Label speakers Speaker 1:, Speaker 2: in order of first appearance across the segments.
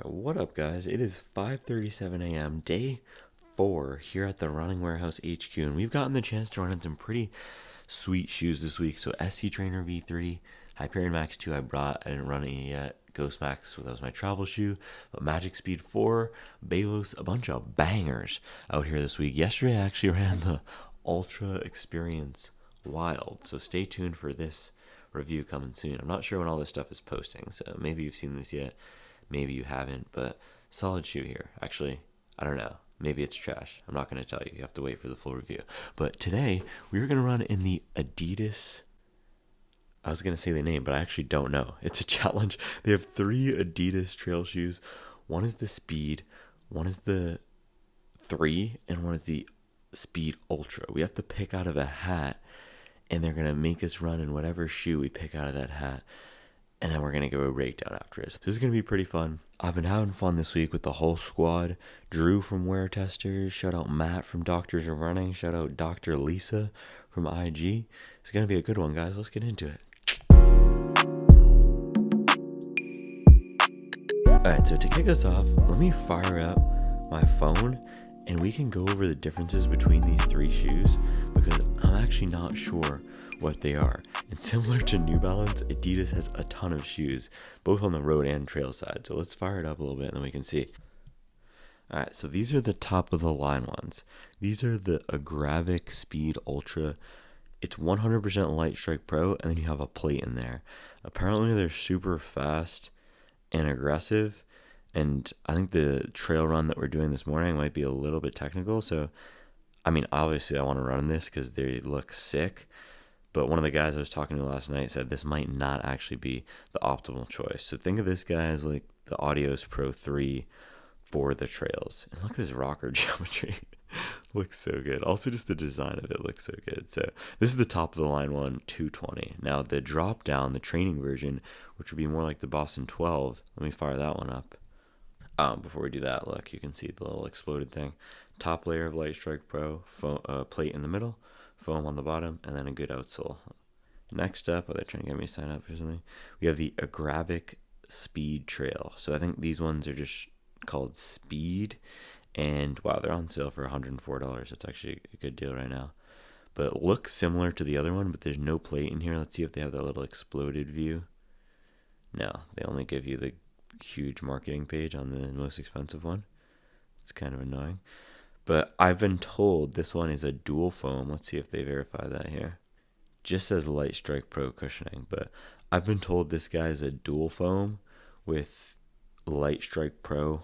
Speaker 1: What up, guys? It is 5:37 a.m., day 4 here at the Running Warehouse HQ, and we've gotten the chance to run in some pretty sweet shoes this week. So SC Trainer V3, Hyperion Max 2 I brought. I didn't run any yet. Ghost Max, so that was my travel shoe. But Magic Speed 4, Balos, a bunch of bangers out here this week. Yesterday I actually ran the Ultra Experience Wild, so stay tuned for this review coming soon. I'm not sure when all this stuff is posting, so maybe you've seen this yet, maybe you haven't, but solid shoe here. Actually, I don't know. Maybe it's trash. I'm not going to tell you. You have to wait for the full review. But today, we're going to run in the Adidas. I was going to say the name, but I actually don't know. It's a challenge. They have 3 Adidas trail shoes. One is the Speed, one is the 3, and one is the Speed Ultra. We have to pick out of a hat, and they're going to make us run in whatever shoe we pick out of that hat. And then we're going to go a breakdown after it. So this is going to be pretty fun. I've been having fun this week with the whole squad. Drew from WearTester. Shout out Matt from Doctors of Running. Shout out Dr. Lisa from IG. It's going to be a good one, guys. Let's get into it. Alright, so to kick us off, let me fire up my phone and we can go over the differences between these 3 shoes because I'm actually not sure what they are. And similar to New Balance, Adidas has a ton of shoes, both on the road and trail side. So let's fire it up a little bit and then we can see. Alright, so these are the top of the line ones. These are the Agravic Speed Ultra. It's 100% Lightstrike Pro, and then you have a plate in there. Apparently they're super fast and aggressive, and I think the trail run that we're doing this morning might be a little bit technical. So, I mean, obviously I want to run this because they look sick. But one of the guys I was talking to last night said this might not actually be the optimal choice. So think of this guy as like the Adios Pro 3 for the trails. And look at this rocker geometry. Looks so good. Also just the design of it looks so good. So this is the top of the line one, 220. Now the drop down, the training version, which would be more like the Boston 12. Let me fire that one up. Before we do that, look, you can see the little exploded thing. Top layer of Lightstrike Pro, plate in the middle, foam on the bottom, and then a good outsole. Next up, they're trying to get me to sign up for something. We have the Agravic Speed Trail. So I think these ones are just called Speed, and wow, they're on sale for $104. That's actually a good deal right now. But it looks similar to the other one, but there's no plate in here. Let's see if they have that little exploded view. No, they only give you the huge marketing page on the most expensive one. It's kind of annoying. But I've been told this one is a dual foam. Let's see if they verify that here. Just says Lightstrike Pro cushioning, but I've been told this guy is a dual foam with Lightstrike Pro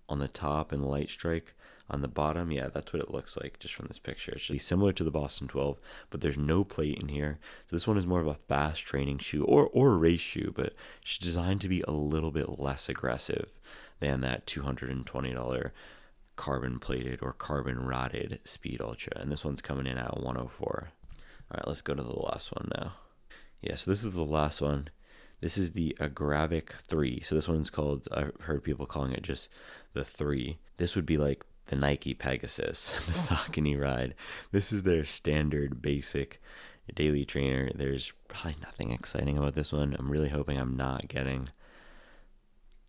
Speaker 1: on the top and Lightstrike on the bottom. Yeah, that's what it looks like just from this picture. It's really similar to the Boston 12, but there's no plate in here. So this one is more of a fast training shoe or a race shoe, but it's designed to be a little bit less aggressive than that $220 carbon plated or carbon rotted Speed Ultra. And this one's coming in at 104. All right, let's go to the last one now. Yeah, so this is the last one. This is the Agravic 3. So this one's called, I've heard people calling it just the 3. This would be like the Nike Pegasus, the Saucony Ride. This is their standard basic daily trainer. There's probably nothing exciting about this one. I'm really hoping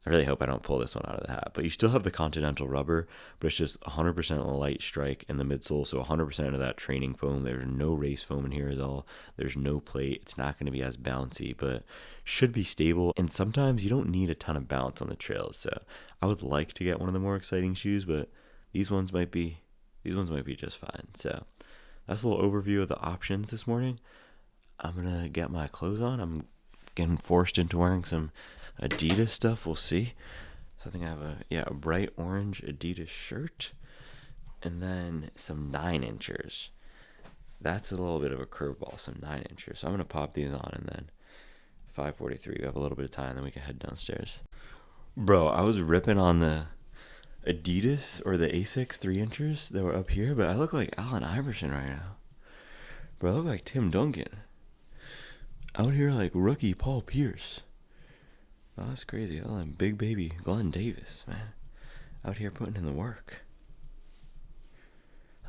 Speaker 1: I really hope I don't pull this one out of the hat. But you still have the Continental rubber, but it's just 100% Lightstrike in the midsole. So 100% of that training foam. There's no race foam in here at all. There's no plate. It's not going to be as bouncy, but should be stable. And sometimes you don't need a ton of bounce on the trails. So I would like to get one of the more exciting shoes, but these ones might be just fine. So that's a little overview of the options this morning. I'm going to get my clothes on. I'm getting forced into wearing some Adidas stuff. We'll see. So I think I have a bright orange Adidas shirt and then some 9-inchers. That's a little bit of a curveball, some 9-inchers. So I'm going to pop these on, and then 5:43, we have a little bit of time, then we can head downstairs. Bro, I was ripping on the Adidas or the Asics 3-inchers that were up here, but I look like Allen Iverson right now. Bro, I look like Tim Duncan. Out here like rookie Paul Pierce. Oh, that's crazy. Oh, I'm big baby Glenn Davis, man. Out here putting in the work.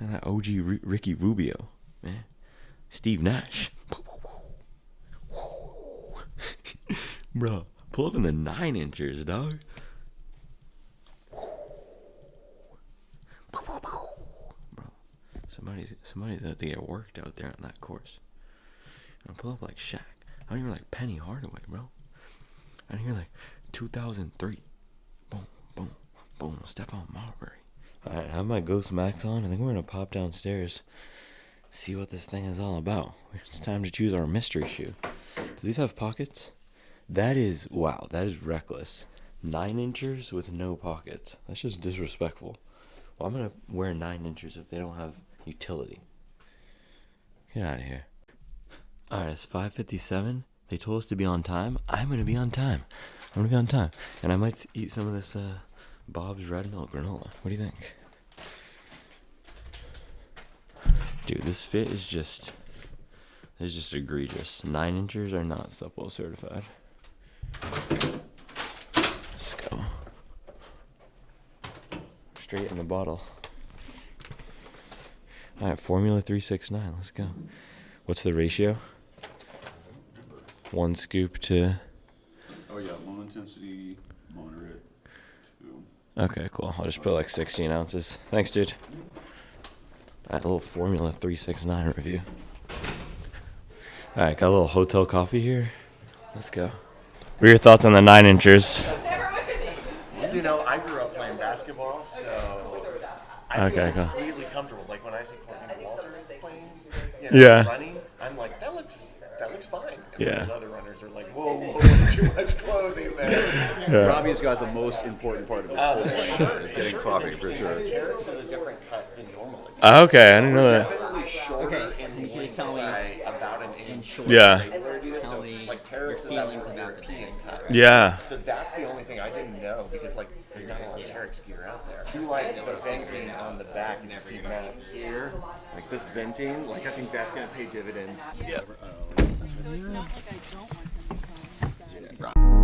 Speaker 1: Like that OG Ricky Rubio, man. Steve Nash. Bro, pull up in the 9-inchers, dog. Bro, somebody's out to get worked out there on that course. I pull up like Shaq. I don't even like Penny Hardaway, bro. I hear like 2003. Boom, boom, boom. Stephon Marbury. Alright, I have my Ghost Max on. I think we're gonna pop downstairs, see what this thing is all about. It's time to choose our mystery shoe. Do these have pockets? That is, wow, that is reckless. 9 inches with no pockets. That's just disrespectful. Well, I'm gonna wear 9 inches if they don't have utility. Get out of here. Alright, it's 5:57. They told us to be on time. I'm gonna be on time. I'm gonna be on time. And I might eat some of this Bob's Red Milk granola. What do you think? Dude, this fit is just egregious. 9 inches are not Supwell certified. Let's go. Straight in the bottle. Alright, Formula 369. Let's go. What's the ratio? 1 scoop to...
Speaker 2: Oh yeah, low intensity, moderate, 2.
Speaker 1: Okay, cool. I'll just put like 16 ounces. Thanks, dude. Alright, a little Formula 369 review. Alright, got a little hotel coffee here. Let's go. What are your thoughts on the 9 inchers?
Speaker 3: You know, I grew up playing basketball, so I feel completely comfortable. Like when I see Courtney Walter playing, running, I'm like, that looks fine. And those other runners are like, whoa, too much clothing there.
Speaker 2: Yeah. Robbie's got the most important part of his whole plan, is getting coffee for sure.
Speaker 3: Terrex is a different cut than normal.
Speaker 1: Okay, I didn't know that.
Speaker 3: Definitely shorter in length by about an inch.
Speaker 1: Yeah.
Speaker 3: So, like Terrex is that more European cut.
Speaker 1: Yeah.
Speaker 3: So that's the only thing I didn't know because like there's not a lot of Terrex gear out there. You like the venting on the back, you see that here, like this venting, like I think that's gonna pay dividends. Yeah.
Speaker 4: So it's not like I don't want them to come.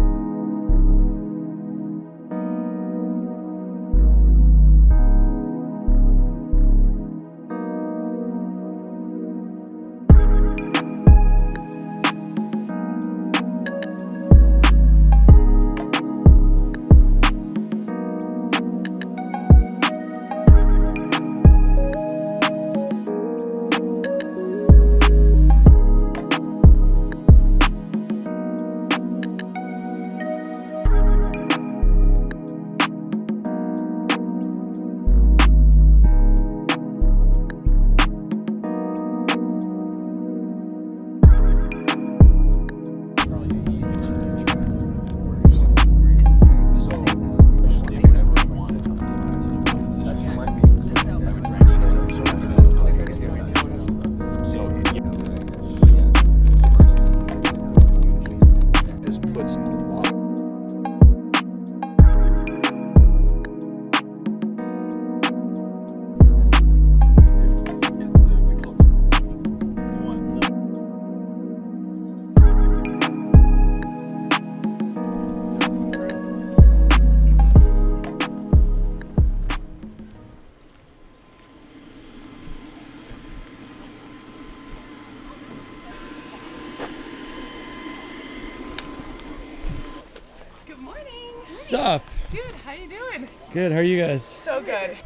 Speaker 1: What's up?
Speaker 5: Good, how you doing?
Speaker 1: Good, how are you guys?
Speaker 5: So good.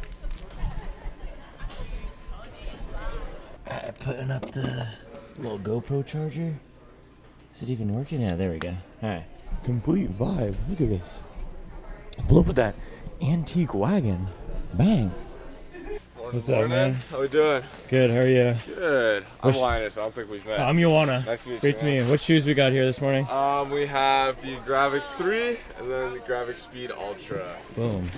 Speaker 1: Putting up the little GoPro charger. Is it even working? Yeah, there we go. Alright. Complete vibe. Look at this. Blew up with that antique wagon. Bang. What's up, man?
Speaker 6: How we doing?
Speaker 1: Good, how are you?
Speaker 6: Good. I'm Linus. I don't think we've met.
Speaker 1: I'm Ioana.
Speaker 6: Nice to meet
Speaker 1: Great
Speaker 6: you,
Speaker 1: to meet
Speaker 6: man.
Speaker 1: you. What shoes we got here this morning?
Speaker 6: We have the Agravic 3 and then the Agravic Speed Ultra.
Speaker 1: Boom.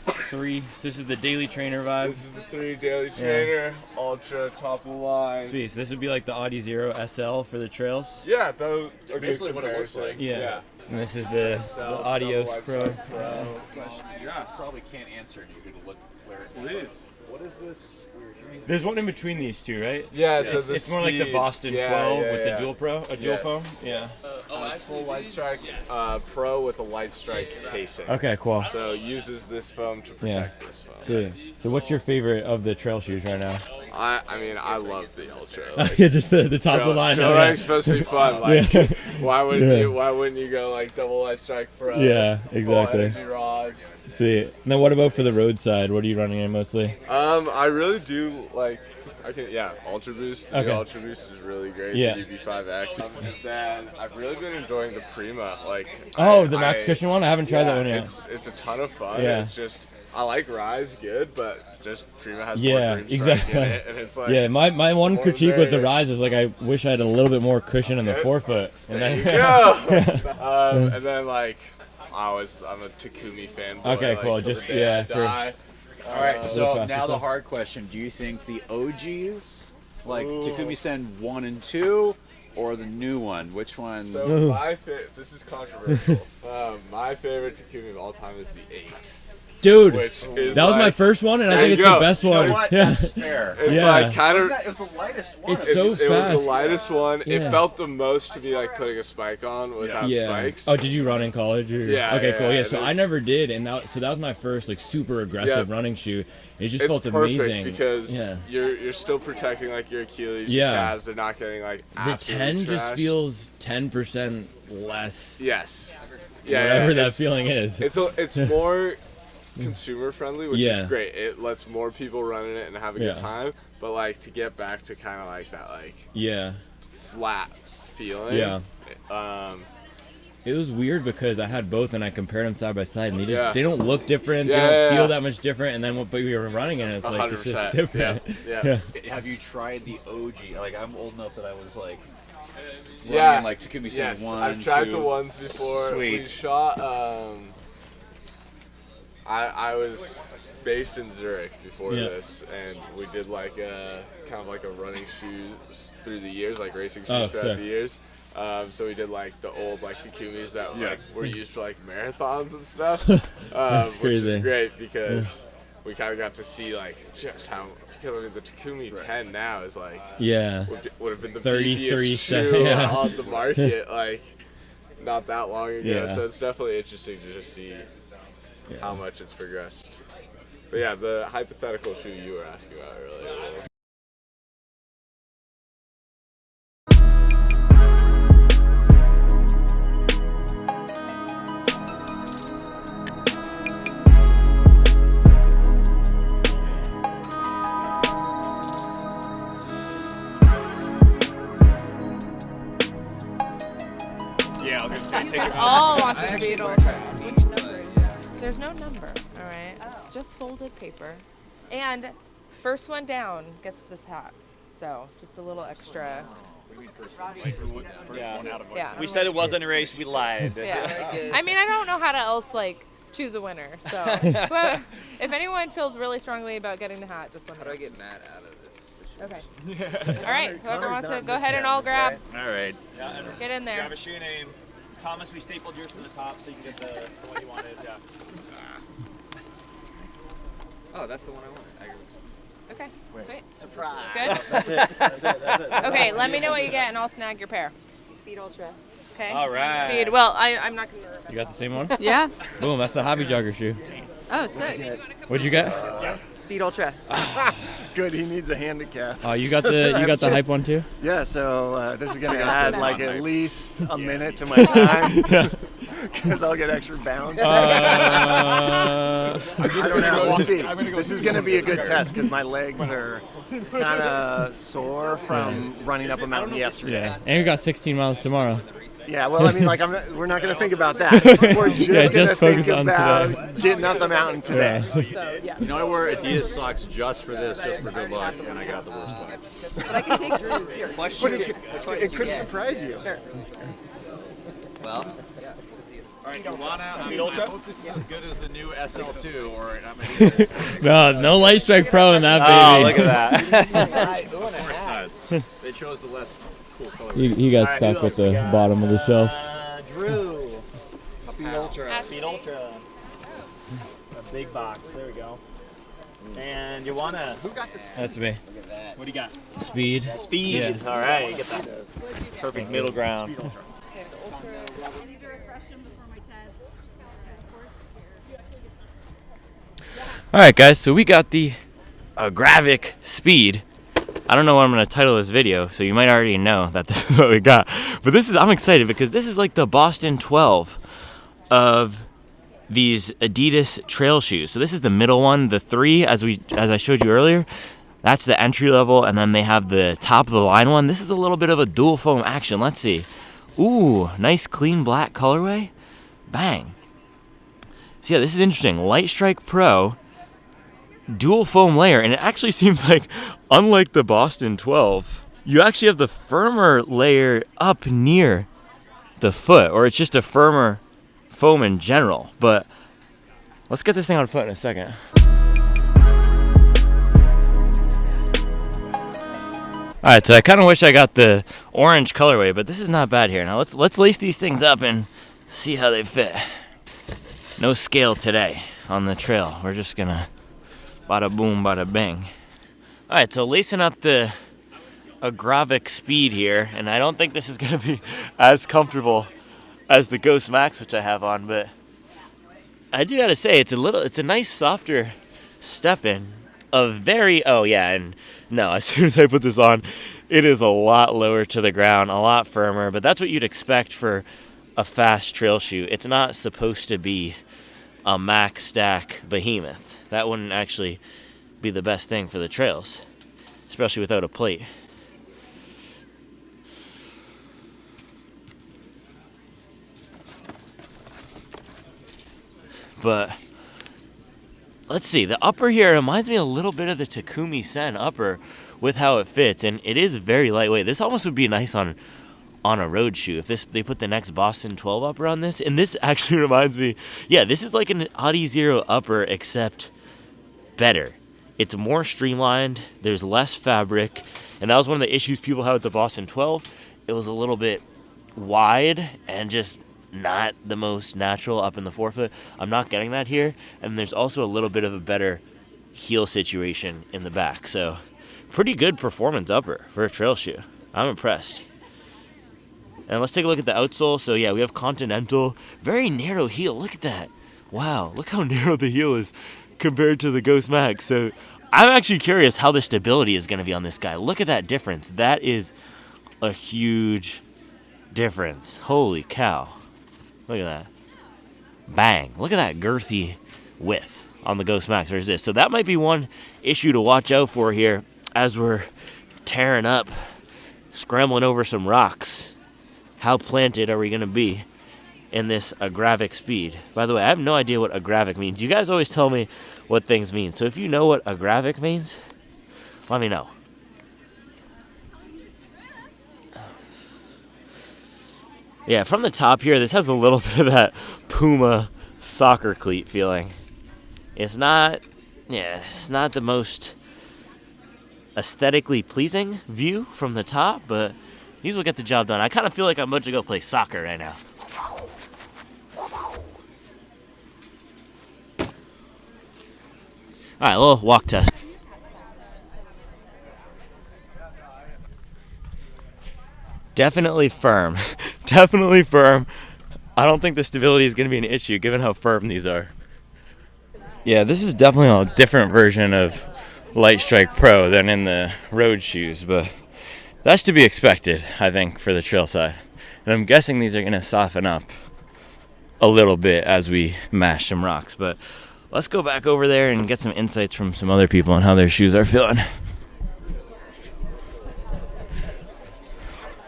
Speaker 1: 3. This is the daily trainer vibe.
Speaker 6: This is the 3 daily trainer, Ultra, top of the line.
Speaker 1: Sweet. So this would be like the Adizero SL for the trails?
Speaker 6: Yeah, those are
Speaker 3: Basically what it looks like.
Speaker 1: Yeah. And this is the Adidas Pro.
Speaker 2: Yeah, probably can't answer and you're going to look where it
Speaker 6: Please.
Speaker 2: What is this we're hearing?
Speaker 1: There's one in between these two, right?
Speaker 6: Yeah, so the
Speaker 1: It's more like the
Speaker 6: Speed-
Speaker 1: Boston
Speaker 6: yeah,
Speaker 1: 12
Speaker 6: yeah,
Speaker 1: with
Speaker 6: yeah.
Speaker 1: the dual foam. Yeah.
Speaker 6: It's full Lightstrike Pro with a Lightstrike casing.
Speaker 1: Okay, cool.
Speaker 6: So it uses this foam to protect this foam.
Speaker 1: Sweet. So what's your favorite of the trail shoes right now?
Speaker 6: I mean, I love the Ultra. Like,
Speaker 1: Yeah, just the top of the line.
Speaker 6: Trail running's supposed to be fun. Like,
Speaker 1: Yeah.
Speaker 6: why wouldn't you go like double Lightstrike Pro?
Speaker 1: Yeah,
Speaker 6: full
Speaker 1: exactly.
Speaker 6: energy rods. Thanks.
Speaker 1: Sweet. And then what about for the roadside? What are you running in mostly?
Speaker 6: I really do like. Ultra Boost.
Speaker 1: Okay.
Speaker 6: The Ultra Boost is really great.
Speaker 1: Yeah.
Speaker 6: The UB5X. And then I've really been enjoying the Prima. Like.
Speaker 1: The max cushion one? I haven't tried that one yet.
Speaker 6: It's a ton of fun.
Speaker 1: Yeah.
Speaker 6: It's just I like Rise good, but just Prima has
Speaker 1: Yeah,
Speaker 6: more green strike
Speaker 1: exactly.
Speaker 6: in it, and it's like.
Speaker 1: Yeah, my one
Speaker 6: more
Speaker 1: critique with the
Speaker 6: variant.
Speaker 1: Rise is like I wish I had a little bit more cushion in the forefoot. And
Speaker 6: There you
Speaker 1: then
Speaker 6: go. And then like I'm a Takumi fanboy.
Speaker 1: Okay,
Speaker 6: like,
Speaker 1: cool.
Speaker 6: till
Speaker 1: Just
Speaker 6: the day I
Speaker 1: for
Speaker 6: die.
Speaker 2: All right, so
Speaker 1: faster
Speaker 2: now the
Speaker 1: stuff.
Speaker 2: hard question. Do you think the OGs, like Takumi Sen 1 and 2, or the new one? Which one?
Speaker 6: So this is controversial. My favorite Takumi of all time is the 8.
Speaker 1: dude,
Speaker 6: Which is
Speaker 1: that was my
Speaker 6: like-
Speaker 1: first one, and I
Speaker 6: There
Speaker 1: think
Speaker 6: you
Speaker 1: it's the
Speaker 6: go.
Speaker 1: best
Speaker 2: You know
Speaker 1: one.
Speaker 2: what?
Speaker 1: Yeah.
Speaker 2: That's fair.
Speaker 6: It's
Speaker 1: Yeah.
Speaker 6: like kind of.
Speaker 3: It was the lightest one.
Speaker 1: It's so
Speaker 6: It was
Speaker 1: fast.
Speaker 6: the lightest one.
Speaker 1: Yeah.
Speaker 6: It felt the most to be like putting a spike on without spikes.
Speaker 1: Oh, did you run in college? Or?
Speaker 6: Yeah,
Speaker 1: Okay,
Speaker 6: yeah,
Speaker 1: cool. Yeah,
Speaker 6: yeah,
Speaker 1: so I
Speaker 6: it's-
Speaker 1: never did, and that was my first like super aggressive
Speaker 6: Yeah.
Speaker 1: running shoe. It just
Speaker 6: It's
Speaker 1: felt
Speaker 6: perfect
Speaker 1: amazing
Speaker 6: because
Speaker 1: yeah.
Speaker 6: you're still protecting like your Achilles,
Speaker 1: Yeah.
Speaker 6: your calves. They're not getting like
Speaker 1: The
Speaker 6: absolutely
Speaker 1: 10 just
Speaker 6: trashed.
Speaker 1: feels 10% less.
Speaker 6: Yes. Yeah.
Speaker 1: Whatever that
Speaker 6: it's-
Speaker 1: feeling is.
Speaker 6: It's more consumer friendly, which
Speaker 1: Yeah.
Speaker 6: is great. It lets more people run in it and have a good
Speaker 1: Yeah.
Speaker 6: time. But like to get back to kind of like that like
Speaker 1: Yeah.
Speaker 6: flat feeling.
Speaker 1: Yeah.
Speaker 6: Um,
Speaker 1: It was weird because I had both and I compared them side by side, and
Speaker 6: Yeah.
Speaker 1: they don't look different.
Speaker 6: Yeah,
Speaker 1: they don't
Speaker 6: yeah,
Speaker 1: feel
Speaker 6: yeah.
Speaker 1: that much different. And then but we were running and it's like it's just
Speaker 6: 100%.
Speaker 1: different.
Speaker 6: Yeah.
Speaker 2: Have you tried the OG? Like, I'm old enough that I was like,
Speaker 6: Yeah.
Speaker 2: running, like Takumi Sen
Speaker 6: Yes,
Speaker 2: 1,
Speaker 6: I've tried
Speaker 2: 2.
Speaker 6: the ones before. We
Speaker 2: Sweet.
Speaker 6: shot. I was based in Zurich before
Speaker 1: Yeah.
Speaker 6: this, and we did like a kind of like a running shoes through the years, like racing shoes
Speaker 1: Oh,
Speaker 6: throughout
Speaker 1: sick.
Speaker 6: the years. So we did like the old like Takumis that like were used for like marathons and stuff, which
Speaker 1: crazy.
Speaker 6: is great because we kind of got to see like just how because I mean, the Takumi 10 now is like
Speaker 1: Yeah.
Speaker 6: would have been the
Speaker 1: 33
Speaker 6: beefiest shoe
Speaker 1: yeah.
Speaker 6: on the market like not that long ago.
Speaker 1: Yeah.
Speaker 6: So it's definitely interesting to just see how much it's progressed. But yeah, the hypothetical shoe you were asking about earlier.
Speaker 5: Yeah, I'll just take it.
Speaker 4: All want the Speed Ultra. Which number is that? There's no number, all right? It's just folded paper. And first one down gets this hat. So just a little extra. Yeah.
Speaker 5: We said it wasn't a race. We lied.
Speaker 4: Yeah. I mean, I don't know how to else like choose a winner. So, but if anyone feels really strongly about getting the hat, just let me know.
Speaker 7: How do I get Matt out of this situation?
Speaker 4: Okay. All right. Whoever wants to go ahead and all grab.
Speaker 2: All right.
Speaker 4: Get in there.
Speaker 5: Grab a shoe name. Thomas, we stapled yours from the top so you can get the one you wanted. Yeah.
Speaker 7: Oh, that's the one I wanted. Agravic Speed.
Speaker 4: Okay. Sweet.
Speaker 7: Surprise.
Speaker 4: Good.
Speaker 3: That's it.
Speaker 4: Okay. Let me know what you get, and I'll snag your pair. Speed Ultra. Okay.
Speaker 5: All right.
Speaker 4: Speed. Well, I'm not gonna.
Speaker 1: You got the same one?
Speaker 8: Yeah.
Speaker 1: Boom, that's the hobby jogger shoe.
Speaker 8: Oh, sick.
Speaker 1: What'd you get?
Speaker 8: Speed Ultra.
Speaker 3: Good. He needs a handicap.
Speaker 1: Oh, you got the hype one too?
Speaker 3: Yeah. So this is gonna add like at least a minute to my time because I'll get extra bounce.
Speaker 1: Uh,
Speaker 3: I don't know. We'll see. This is gonna be a good test because my legs are kind of sore from running up a mountain yesterday.
Speaker 1: yeah. And we got 16 miles tomorrow.
Speaker 3: Yeah, well, I mean, like, we're not going to think about that. We're just
Speaker 1: Yeah,
Speaker 3: going to
Speaker 1: just
Speaker 3: think
Speaker 1: focus on
Speaker 3: about
Speaker 1: today.
Speaker 3: getting up the mountain today.
Speaker 1: Yeah.
Speaker 2: You know, I wear Adidas socks just for this, just for good luck, and I got the worst luck.
Speaker 8: But I can take Drew's here.
Speaker 3: But it could surprise you.
Speaker 7: Well,
Speaker 2: All right, Luana,
Speaker 5: Speed Ultra?
Speaker 2: I hope this is as good as the new SL2, or I'm going
Speaker 1: No Lightstrike Pro in that baby.
Speaker 5: Oh, look at that.
Speaker 2: Of course not. They chose the less cool color.
Speaker 1: He got stuck with the bottom of the shelf.
Speaker 5: Drew.
Speaker 3: Speed Ultra.
Speaker 5: Speed Ultra. A big box. There we go. And you wanna?
Speaker 3: Who got this?
Speaker 1: That's me.
Speaker 5: What do you got?
Speaker 1: Speed.
Speaker 5: Speed.
Speaker 1: Yeah.
Speaker 5: All right, get that. Perfect middle ground.
Speaker 9: I need to refresh them before my test.
Speaker 1: All right, guys. So we got the Agravic Speed. I don't know what I'm gonna title this video, so you might already know that this is what we got. But I'm excited because this is like the Boston 12 of these Adidas trail shoes. So this is the middle one, the 3, as I showed you earlier. That's the entry level, and then they have the top of the line one. This is a little bit of a dual foam action. Let's see. Ooh, nice clean black colorway. Bang. So yeah, this is interesting. Lightstrike Pro, dual foam layer, and it actually seems like, unlike the Boston 12, you actually have the firmer layer up near the foot, or it's just a firmer foam in general. But let's get this thing on foot in a second. All right, so I kind of wish I got the orange colorway, but this is not bad here. Now let's lace these things up and see how they fit. No scale today on the trail. We're just gonna bada boom, bada bang. All right, so lacing up the Agravic Speed here, and I don't think this is gonna be as comfortable as the Ghost Max, which I have on, but I do gotta say it's a nice softer step in. And no, as soon as I put this on, it is a lot lower to the ground, a lot firmer, but that's what you'd expect for a fast trail shoe. It's not supposed to be a max stack behemoth. That wouldn't actually be the best thing for the trails, especially without a plate. But let's see, the upper here reminds me a little bit of the Takumi Sen upper with how it fits, and it is very lightweight. This almost would be nice on a road shoe if they put the next Boston 12 upper on this. And this actually reminds me, yeah, this is like an Adizero upper except better. It's more streamlined, there's less fabric, and that was one of the issues people had with the Boston 12. It was a little bit wide and just not the most natural up in the forefoot. I'm not getting that here, and there's also a little bit of a better heel situation in the back. So pretty good performance upper for a trail shoe. I'm impressed. And let's take a look at the outsole. So yeah, we have Continental, very narrow heel. Look at that. Wow, look how narrow the heel is compared to the Ghost Max. So I'm actually curious how the stability is going to be on this guy. Look at that difference. That is a huge difference. Holy cow. Look at that. Bang. Look at that girthy width on the Ghost Max versus this. So that might be one issue to watch out for here as we're tearing up, scrambling over some rocks. How planted are we going to be in this Agravic Speed? By the way, I have no idea what Agravic means. You guys always tell me what things mean. So if you know what Agravic means, let me know. Yeah, from the top here, this has a little bit of that Puma soccer cleat feeling. It's not the most aesthetically pleasing view from the top, but these will get the job done. I kind of feel like I'm about to go play soccer right now. All right, a little walk test. Definitely firm. Definitely firm. I don't think the stability is going to be an issue given how firm these are. Yeah, this is definitely a different version of Lightstrike Pro than in the road shoes, but that's to be expected, I think, for the trail side. And I'm guessing these are going to soften up a little bit as we mash some rocks. But let's go back over there and get some insights from some other people on how their shoes are feeling.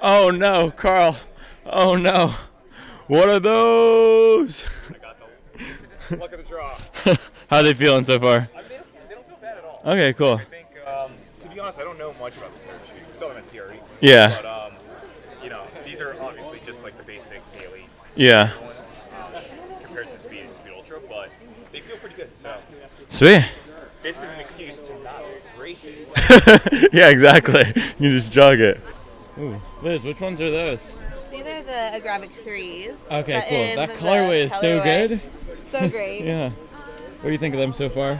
Speaker 1: Oh no, Carl. Oh no. What are those?
Speaker 5: I got the luck of the draw.
Speaker 1: How are they feeling so far?
Speaker 5: They don't feel bad at all.
Speaker 1: Okay, cool.
Speaker 5: I think, to be honest, I don't know much about the Terrex shoes. We saw them at TRE.
Speaker 1: Yeah.
Speaker 5: But, these are obviously just like the basic daily ones compared to the Speed Ultra, but they feel pretty good. So
Speaker 1: sweet.
Speaker 5: This is an excuse to not race it.
Speaker 1: Yeah, exactly. You just jog it. Ooh. Liz, which ones are those?
Speaker 8: These are the Agravic 3s.
Speaker 1: Okay, cool. That colorway is so good.
Speaker 8: So great.
Speaker 1: Yeah. What do you think of them so far?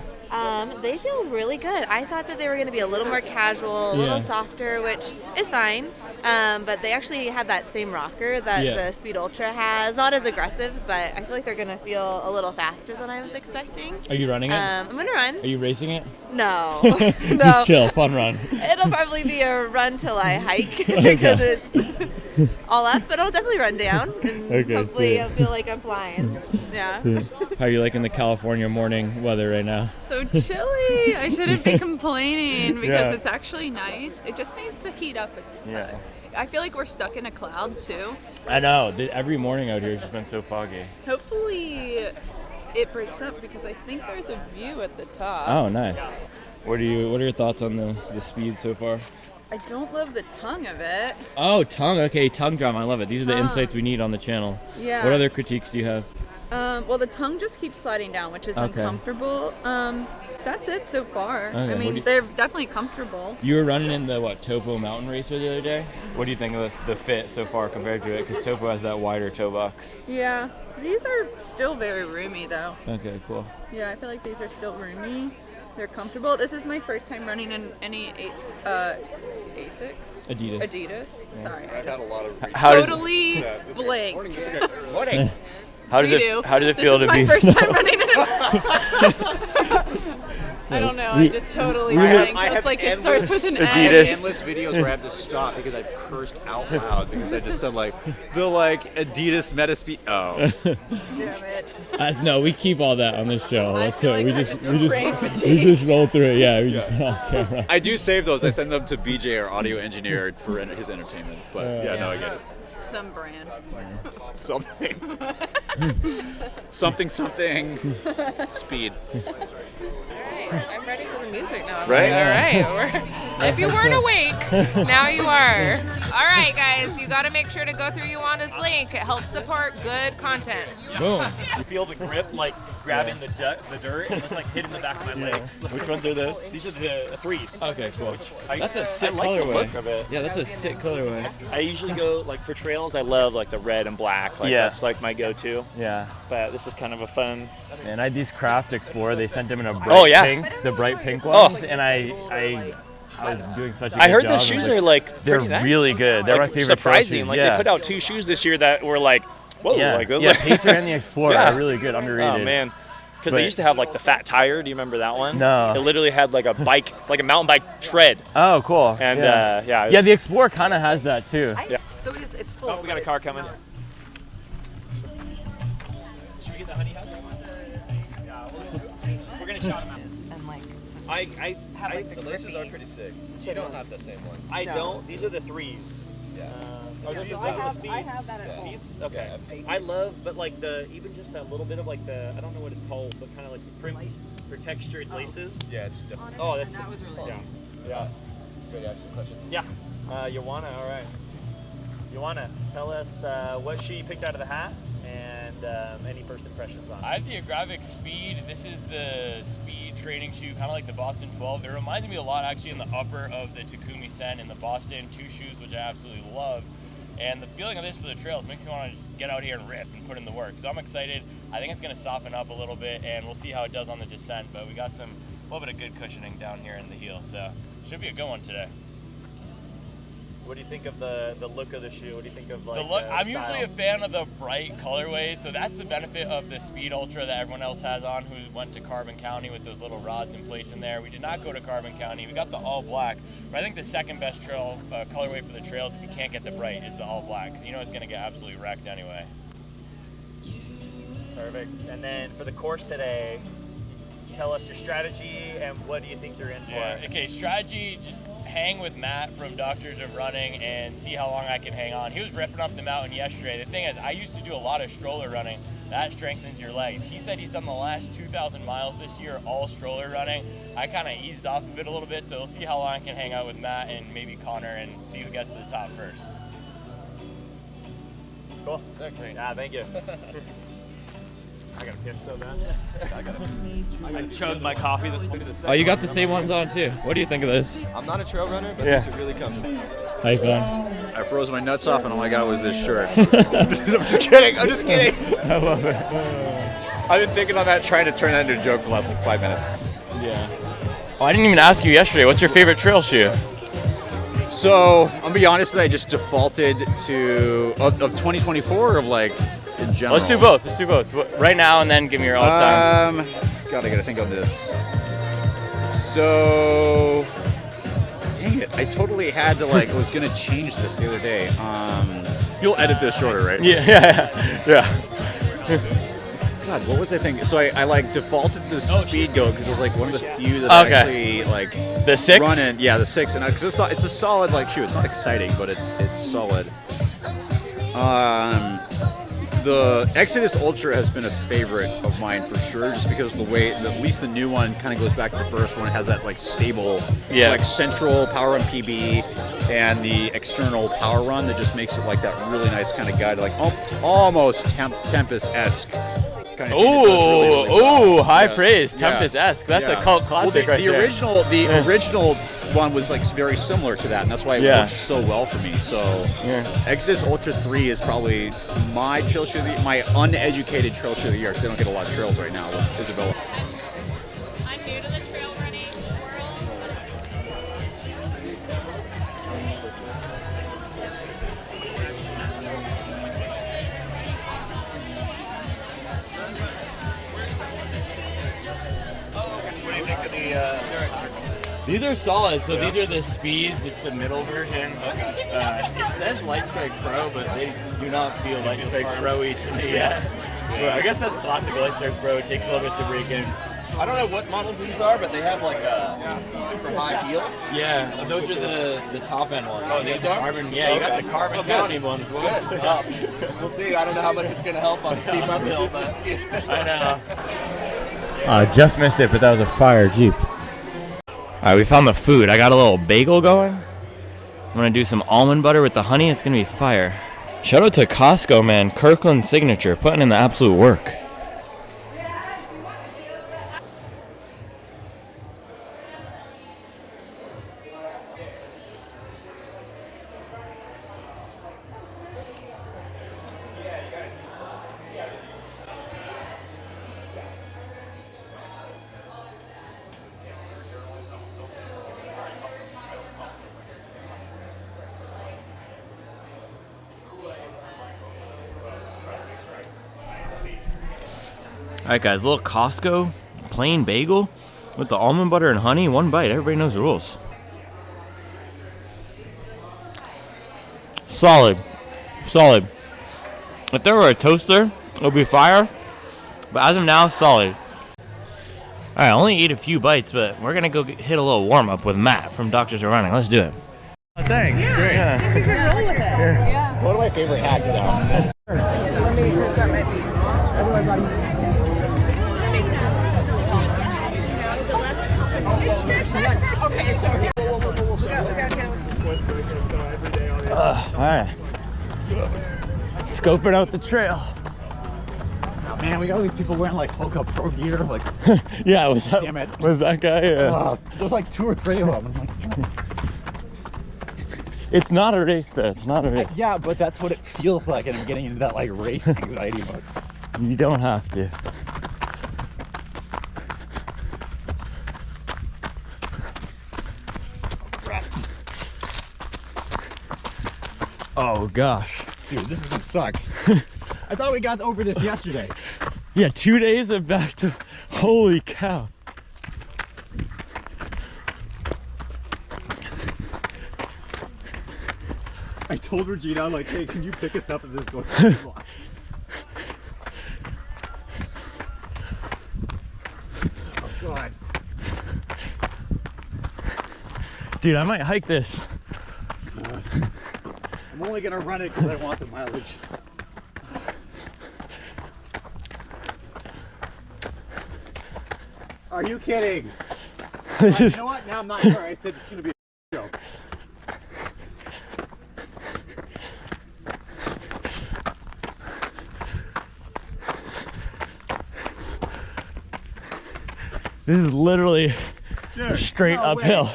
Speaker 8: They feel really good. I thought that they were going to be a little more casual, a little softer, which is fine. But they actually have that same rocker that the Speed Ultra has. Not as aggressive, but I feel like they're going to feel a little faster than I was expecting.
Speaker 1: Are you running it?
Speaker 8: I'm going to run.
Speaker 1: Are you racing it?
Speaker 8: No.
Speaker 1: Just chill, fun run.
Speaker 8: It'll probably be a run till I hike because it's all up, but I'll definitely run down. And
Speaker 10: Okay,
Speaker 8: hopefully
Speaker 10: sweet.
Speaker 8: I'll feel like I'm flying. Yeah.
Speaker 10: How are you liking the California morning weather right now?
Speaker 9: So chilly. I shouldn't be complaining because
Speaker 10: Yeah.
Speaker 9: it's actually nice. It just needs to heat up.
Speaker 10: Yeah.
Speaker 9: I feel like we're stuck in a cloud too.
Speaker 10: I know. Every morning out here has just been so foggy.
Speaker 9: Hopefully it breaks up because I think there's a view at the top.
Speaker 10: Oh, nice. What are your thoughts on the speed so far?
Speaker 9: I don't love the tongue of it.
Speaker 10: Oh, tongue. Okay, tongue drum. I love it. These are the
Speaker 9: Tongue.
Speaker 10: insights we need on the channel.
Speaker 9: Yeah.
Speaker 10: What other critiques do you have?
Speaker 9: Well, the tongue just keeps sliding down, which is
Speaker 10: Okay.
Speaker 9: uncomfortable. That's it so far.
Speaker 10: Okay,
Speaker 9: I
Speaker 10: what do
Speaker 9: mean,
Speaker 10: you-
Speaker 9: they're definitely comfortable.
Speaker 10: You were running in the Topo mountain racer the other day. What do you think of the fit so far compared to it? Because Topo has that wider toe box.
Speaker 9: Yeah, these are still very roomy though.
Speaker 10: Okay, cool.
Speaker 9: Yeah, I feel like these are still roomy. They're comfortable. This is my first time running in any Asics.
Speaker 10: Adidas.
Speaker 9: Adidas. Sorry, I
Speaker 3: I've had a
Speaker 9: just
Speaker 3: lot of.
Speaker 10: How does-
Speaker 9: totally blanked.
Speaker 10: Morning. How does
Speaker 9: We
Speaker 10: it
Speaker 9: do.
Speaker 10: How does it feel
Speaker 9: This
Speaker 10: to
Speaker 9: is
Speaker 10: be?
Speaker 9: my first time running in I don't know. I just totally blanked.
Speaker 2: I
Speaker 9: It's
Speaker 2: have
Speaker 9: like it
Speaker 2: endless-
Speaker 9: starts with an
Speaker 10: Adidas.
Speaker 2: I
Speaker 9: N.
Speaker 2: have endless videos where I have to stop because I've cursed out loud because I just said like the Adidas Meta Speed. Oh,
Speaker 9: Damn it.
Speaker 10: No, we keep all that on this show.
Speaker 9: I
Speaker 10: That's
Speaker 9: feel
Speaker 10: it.
Speaker 9: like
Speaker 10: We
Speaker 9: I'm
Speaker 10: just
Speaker 9: just brain
Speaker 10: we
Speaker 9: fatigue.
Speaker 10: just roll through it. Yeah, we just on camera.
Speaker 2: I do save those. I send them to BJ, our audio engineer, for his entertainment. But no, I get it.
Speaker 9: Some brand.
Speaker 2: Something. something. Speed.
Speaker 4: I'm ready for the music now.
Speaker 2: Right?
Speaker 4: All right. If you weren't awake, now you are. All right, guys. You got to make sure to go through Ioana's link. It helps support good content.
Speaker 10: Boom.
Speaker 5: You feel the grip like grabbing the dirt and it's like hitting the back of my legs.
Speaker 10: Which ones are those?
Speaker 5: These are the threes.
Speaker 10: Okay, cool.
Speaker 5: I-
Speaker 10: That's a sick
Speaker 5: I like the
Speaker 10: colorway.
Speaker 5: look of it.
Speaker 10: Yeah, that's a sick colorway.
Speaker 5: I usually go like for trails. I love like the red and black. Like
Speaker 10: Yeah.
Speaker 5: that's like my go-to.
Speaker 10: Yeah.
Speaker 5: But this is kind of a fun.
Speaker 10: And I had these Craft Explorer. They sent them in a bright pink, the bright pink ones, and I was doing such a good
Speaker 5: I heard
Speaker 10: job.
Speaker 5: those shoes are like
Speaker 10: they're
Speaker 5: pretty nice.
Speaker 10: really good. They're
Speaker 5: Like,
Speaker 10: my favorite trail
Speaker 5: surprising.
Speaker 10: shoes.
Speaker 5: Like
Speaker 10: yeah.
Speaker 5: they put out 2 shoes this year that were like, whoa,
Speaker 10: yeah,
Speaker 5: like those
Speaker 10: yeah,
Speaker 5: like,
Speaker 10: Pacer and the Explorer
Speaker 5: Yeah.
Speaker 10: are really good, underrated.
Speaker 5: Oh man, because
Speaker 10: But-
Speaker 5: they used to have like the fat tire. Do you remember that one?
Speaker 10: No.
Speaker 5: It literally had like a bike, like a mountain bike tread.
Speaker 10: Oh, cool.
Speaker 5: And
Speaker 10: yeah,
Speaker 5: yeah.
Speaker 10: the Explorer kind of has that too.
Speaker 9: So it's full.
Speaker 5: Oh, we got a car coming. Should we get the honey hut? We're gonna shout him out.
Speaker 4: And like,
Speaker 6: The laces are pretty sick. You don't have the same ones.
Speaker 5: I don't. These are the threes.
Speaker 6: Yeah.
Speaker 5: Are those the speeds?
Speaker 9: I have that at home.
Speaker 5: Speeds? Okay. I love, but like even just that little bit of like I don't know what it's called, but kind of like the print or textured laces.
Speaker 6: Yeah, it's different.
Speaker 5: Oh, that's
Speaker 9: That was really nice.
Speaker 5: Yeah.
Speaker 6: Good, yeah, some questions.
Speaker 5: Yeah. Ioana, all right. Ioana, tell us what shoe you picked out of the hat and any first impressions on it.
Speaker 10: I have the Agravic Speed. This is the speed training shoe, kind of like the Boston 12. It reminds me a lot actually in the upper of the Takumi Sen and the Boston, 2 shoes which I absolutely love. And the feeling of this for the trails makes me want to just get out here and rip and put in the work. So I'm excited. I think it's going to soften up a little bit, and we'll see how it does on the descent. But we got a little bit of good cushioning down here in the heel, so should be a good one today.
Speaker 5: What do you think of the look of the shoe? What do you think of like
Speaker 10: The look,
Speaker 5: the
Speaker 10: I'm
Speaker 5: style?
Speaker 10: usually a fan of the bright colorways, so that's the benefit of the Speed Ultra that everyone else has on who went to Carbon County with those little rods and plates in there. We did not go to Carbon County. We got the all black, but I think the second best trail colorway for the trails, if you can't get the bright, is the all black, because you know it's going to get absolutely wrecked anyway.
Speaker 5: Perfect. And then for the course today, tell us your strategy and what do you think you're in for?
Speaker 10: Yeah, okay, strategy, just hang with Matt from Doctors of Running and see how long I can hang on. He was ripping up the mountain yesterday. The thing is, I used to do a lot of stroller running. That strengthens your legs. He said he's done the last 2,000 miles this year all stroller running. I kind of eased off of it a little bit, so we'll see how long I can hang out with Matt and maybe Connor and see who gets to the top first.
Speaker 5: Cool. Great. Thank you. I gotta piss so bad. I chugged my coffee this morning.
Speaker 10: Oh, you got the same ones on too. What do you think of this?
Speaker 6: I'm not a trail runner, but
Speaker 10: Yeah.
Speaker 6: these are really comfortable.
Speaker 10: How you feeling?
Speaker 2: I froze my nuts off and all I got was this shirt. I'm just kidding. I'm just kidding.
Speaker 10: I love it.
Speaker 2: I've been thinking on that, trying to turn that into a joke for the last like 5 minutes.
Speaker 10: Yeah. Oh, I didn't even ask you yesterday. What's your favorite trail shoe?
Speaker 2: So I'm gonna be honest, I just defaulted to of 2024 or of like in general.
Speaker 10: Let's do both. Let's do both. Right now and then give me your all time.
Speaker 2: God, I gotta think of this. So Dang it! I totally had to I was gonna change this the other day.
Speaker 6: You'll edit this shorter, right?
Speaker 10: Yeah.
Speaker 2: God, what was I thinking? So I defaulted to the speed go because it was one of the few that I actually
Speaker 10: the 6
Speaker 2: running. Yeah, the 6, and because it's a solid shoe. It's not exciting, but it's solid. The Exodus Ultra has been a favorite of mine for sure, just because of the way, at least the new one kind of goes back to the first one. It has that stable, central power run PB and the external power run that just makes it that really nice kind of guide, almost Tempest-esque.
Speaker 10: High praise, Tempest-esque. That's a cult classic right there.
Speaker 2: The original one was very similar to that, and that's why it worked so well for me. So Exodus Ultra 3 is probably my trail shoe, my uneducated trail shoe of the year, because they don't get a lot of trails right now with Isabella.
Speaker 11: I'm new to the trail running
Speaker 5: What do you think of the Terrex?
Speaker 10: These are solid. So these are the speeds. It's the middle version. It says Lightstrike Pro, but they do not feel Lightstrike Pro-y to me yet. Well, I guess that's classic Lightstrike Pro. It takes a little bit to break in.
Speaker 12: I don't know what models these are, but they have a super high heel.
Speaker 10: Yeah, those are the top end ones.
Speaker 12: Oh, these are?
Speaker 10: Carbon, yeah, you got the carbon County ones.
Speaker 12: Good. We'll see. I don't know how much it's going to help on the steep uphill, but
Speaker 10: I know. Just missed it, but that was a fire Jeep. All right, we found the food. I got a little bagel going. I'm gonna do some almond butter with the honey. It's gonna be fire. Shout out to Costco, man. Kirkland Signature, putting in the absolute work. Alright guys, a little Costco plain bagel with the almond butter and honey, one bite. Everybody knows the rules. Solid. Solid. If there were a toaster, it would be fire. But as of now, solid. Alright, I only ate a few bites, but we're gonna go hit a little warm up with Matt from Doctors Are Running. Let's do it. Oh, thanks.
Speaker 9: Yeah.
Speaker 10: Great.
Speaker 9: I think we can roll with it. Yeah.
Speaker 2: It's one of my favorite hats now.
Speaker 9: Let me start my feet. Okay, so here.
Speaker 10: Alright. Scoping out the trail.
Speaker 2: Oh, man, we got all these people wearing Hoka Pro gear.
Speaker 10: Yeah, was that,
Speaker 2: damn it.
Speaker 10: Was that guy? Yeah.
Speaker 2: There's 2 or 3 of them. I'm
Speaker 10: It's not a race though. It's not a race.
Speaker 2: yeah, but that's what it feels like, and I'm getting into that race anxiety mode.
Speaker 10: You don't have to. Oh gosh.
Speaker 2: Dude, this is gonna suck. I thought we got over this yesterday.
Speaker 10: Yeah, 2 days of back to, holy cow.
Speaker 2: I told Regina, hey, can you pick us up if this goes too long? Oh God.
Speaker 10: Dude, I might hike this.
Speaker 2: I'm only gonna run it because I want the mileage. Are you kidding? You know what? Now I'm not sure. I said it's gonna be a joke.
Speaker 10: This is literally straight uphill.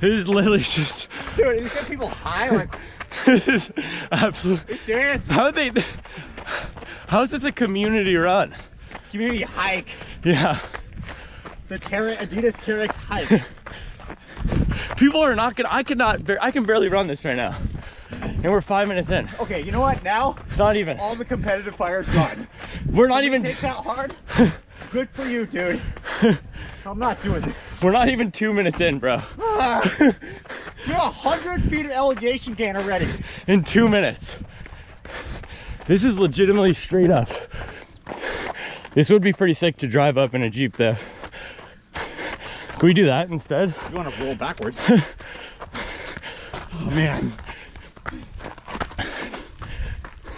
Speaker 10: This is literally just.
Speaker 2: Dude, these get people high.
Speaker 10: This is absolutely.
Speaker 2: Are you serious?
Speaker 10: How is this a community run?
Speaker 2: Community hike.
Speaker 10: Yeah.
Speaker 2: The Adidas Terrex hike.
Speaker 10: People are not gonna. I can barely run this right now, and we're 5 minutes in.
Speaker 2: Okay, you know what? Now,
Speaker 10: not even.
Speaker 2: All the competitive fires gone.
Speaker 10: We're not even.
Speaker 2: Takes out hard. Good for you, dude. I'm not doing this.
Speaker 10: We're not even 2 minutes in, bro.
Speaker 2: You're 100 feet of elevation gain already.
Speaker 10: In 2 minutes. This is legitimately straight up. This would be pretty sick to drive up in a Jeep though. Can we do that instead?
Speaker 2: You want to roll backwards? Oh man.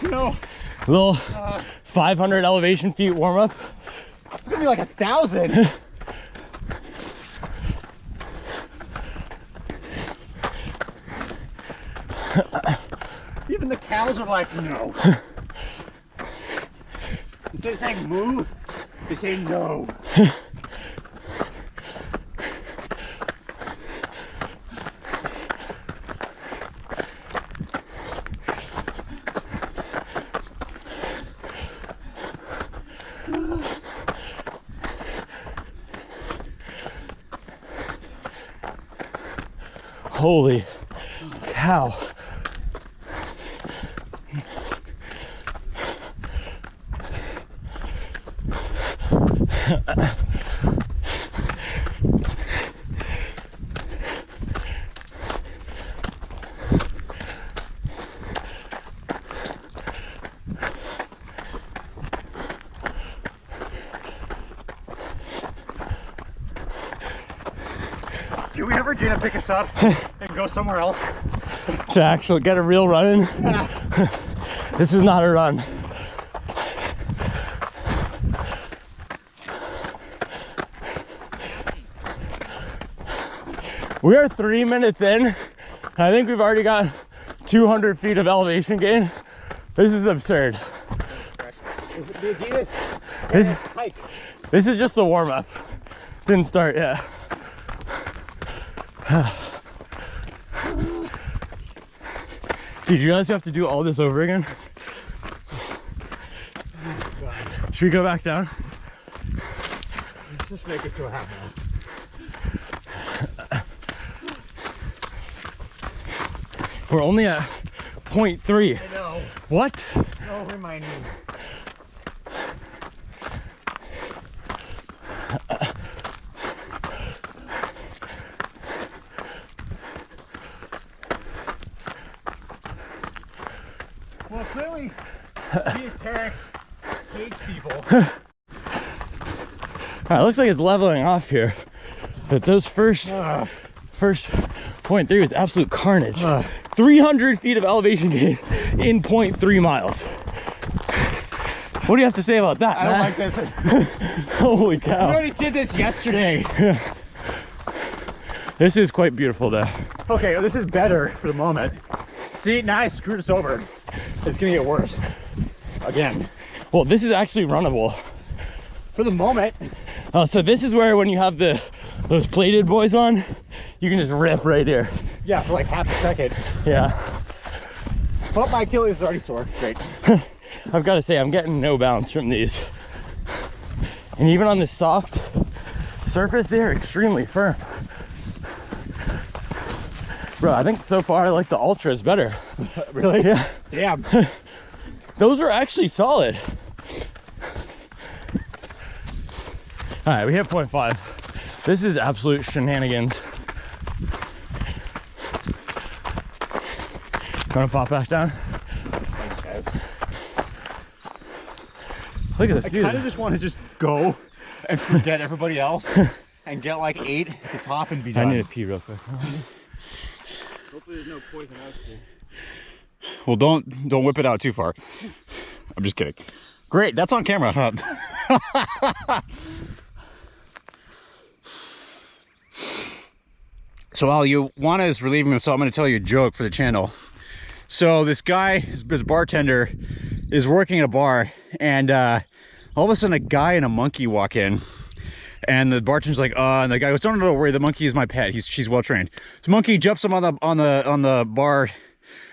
Speaker 2: No.
Speaker 10: Little 500 elevation feet warm up.
Speaker 2: It's gonna be like 1,000. Even the cows are like, no. Instead of saying moo, they say no.
Speaker 10: Holy cow.
Speaker 2: Can we ever, Gina, pick us up and go somewhere else?
Speaker 10: To actually get a real run in?
Speaker 2: Yeah.
Speaker 10: This is not a run. We are 3 minutes in, and I think we've already got 200 feet of elevation gain. This is absurd. This is just the warm up. Didn't start yet. Dude, you realize you have to do all this over again? Should we go back down?
Speaker 2: Let's just make it to a half mile.
Speaker 10: We're only at 0.3.
Speaker 2: I know.
Speaker 10: What?
Speaker 2: No, remind me. Well, clearly, Adidas Terrex hates people.
Speaker 10: It looks like it's leveling off here, but those first 0.3 was absolute carnage. 300 feet of elevation gain in 0.3 miles. What do you have to say about that,
Speaker 2: I don't
Speaker 10: Matt?
Speaker 2: like this.
Speaker 10: Holy cow.
Speaker 2: We already did this yesterday.
Speaker 10: Yeah. This is quite beautiful though.
Speaker 2: Okay, well, this is better for the moment. See, now I screwed us over. It's gonna get worse. Again.
Speaker 10: Well, this is actually runnable.
Speaker 2: For the moment.
Speaker 10: Oh, so this is where when you have those plated boys on, you can just rip right here.
Speaker 2: Yeah, for like half a second.
Speaker 10: Yeah.
Speaker 2: But my Achilles is already sore. Great.
Speaker 10: I've got to say, I'm getting no bounce from these. And even on this soft surface, they're extremely firm. Bro, I think so far I like the Ultra is better.
Speaker 2: Really?
Speaker 10: Yeah.
Speaker 2: Damn.
Speaker 10: Those are actually solid. All right, we hit 0.5. This is absolute shenanigans. Gonna pop back down?
Speaker 2: Thanks, guys.
Speaker 10: Look at this
Speaker 2: I
Speaker 10: view.
Speaker 2: kind of just want to just go and forget everybody else and get like 8 at the top and be done.
Speaker 10: I need to pee real quick.
Speaker 5: Hopefully there's no poison out there.
Speaker 2: Well, don't whip it out too far. I'm just kidding. Great, that's on camera. Huh? So while Juana is relieving himself, I'm going to tell you a joke for the channel. So this guy, his bartender, is working at a bar, and all of a sudden a guy and a monkey walk in, and the bartender's like, and the guy goes, don't worry, the monkey is my pet. She's well trained. So monkey jumps him on the bar,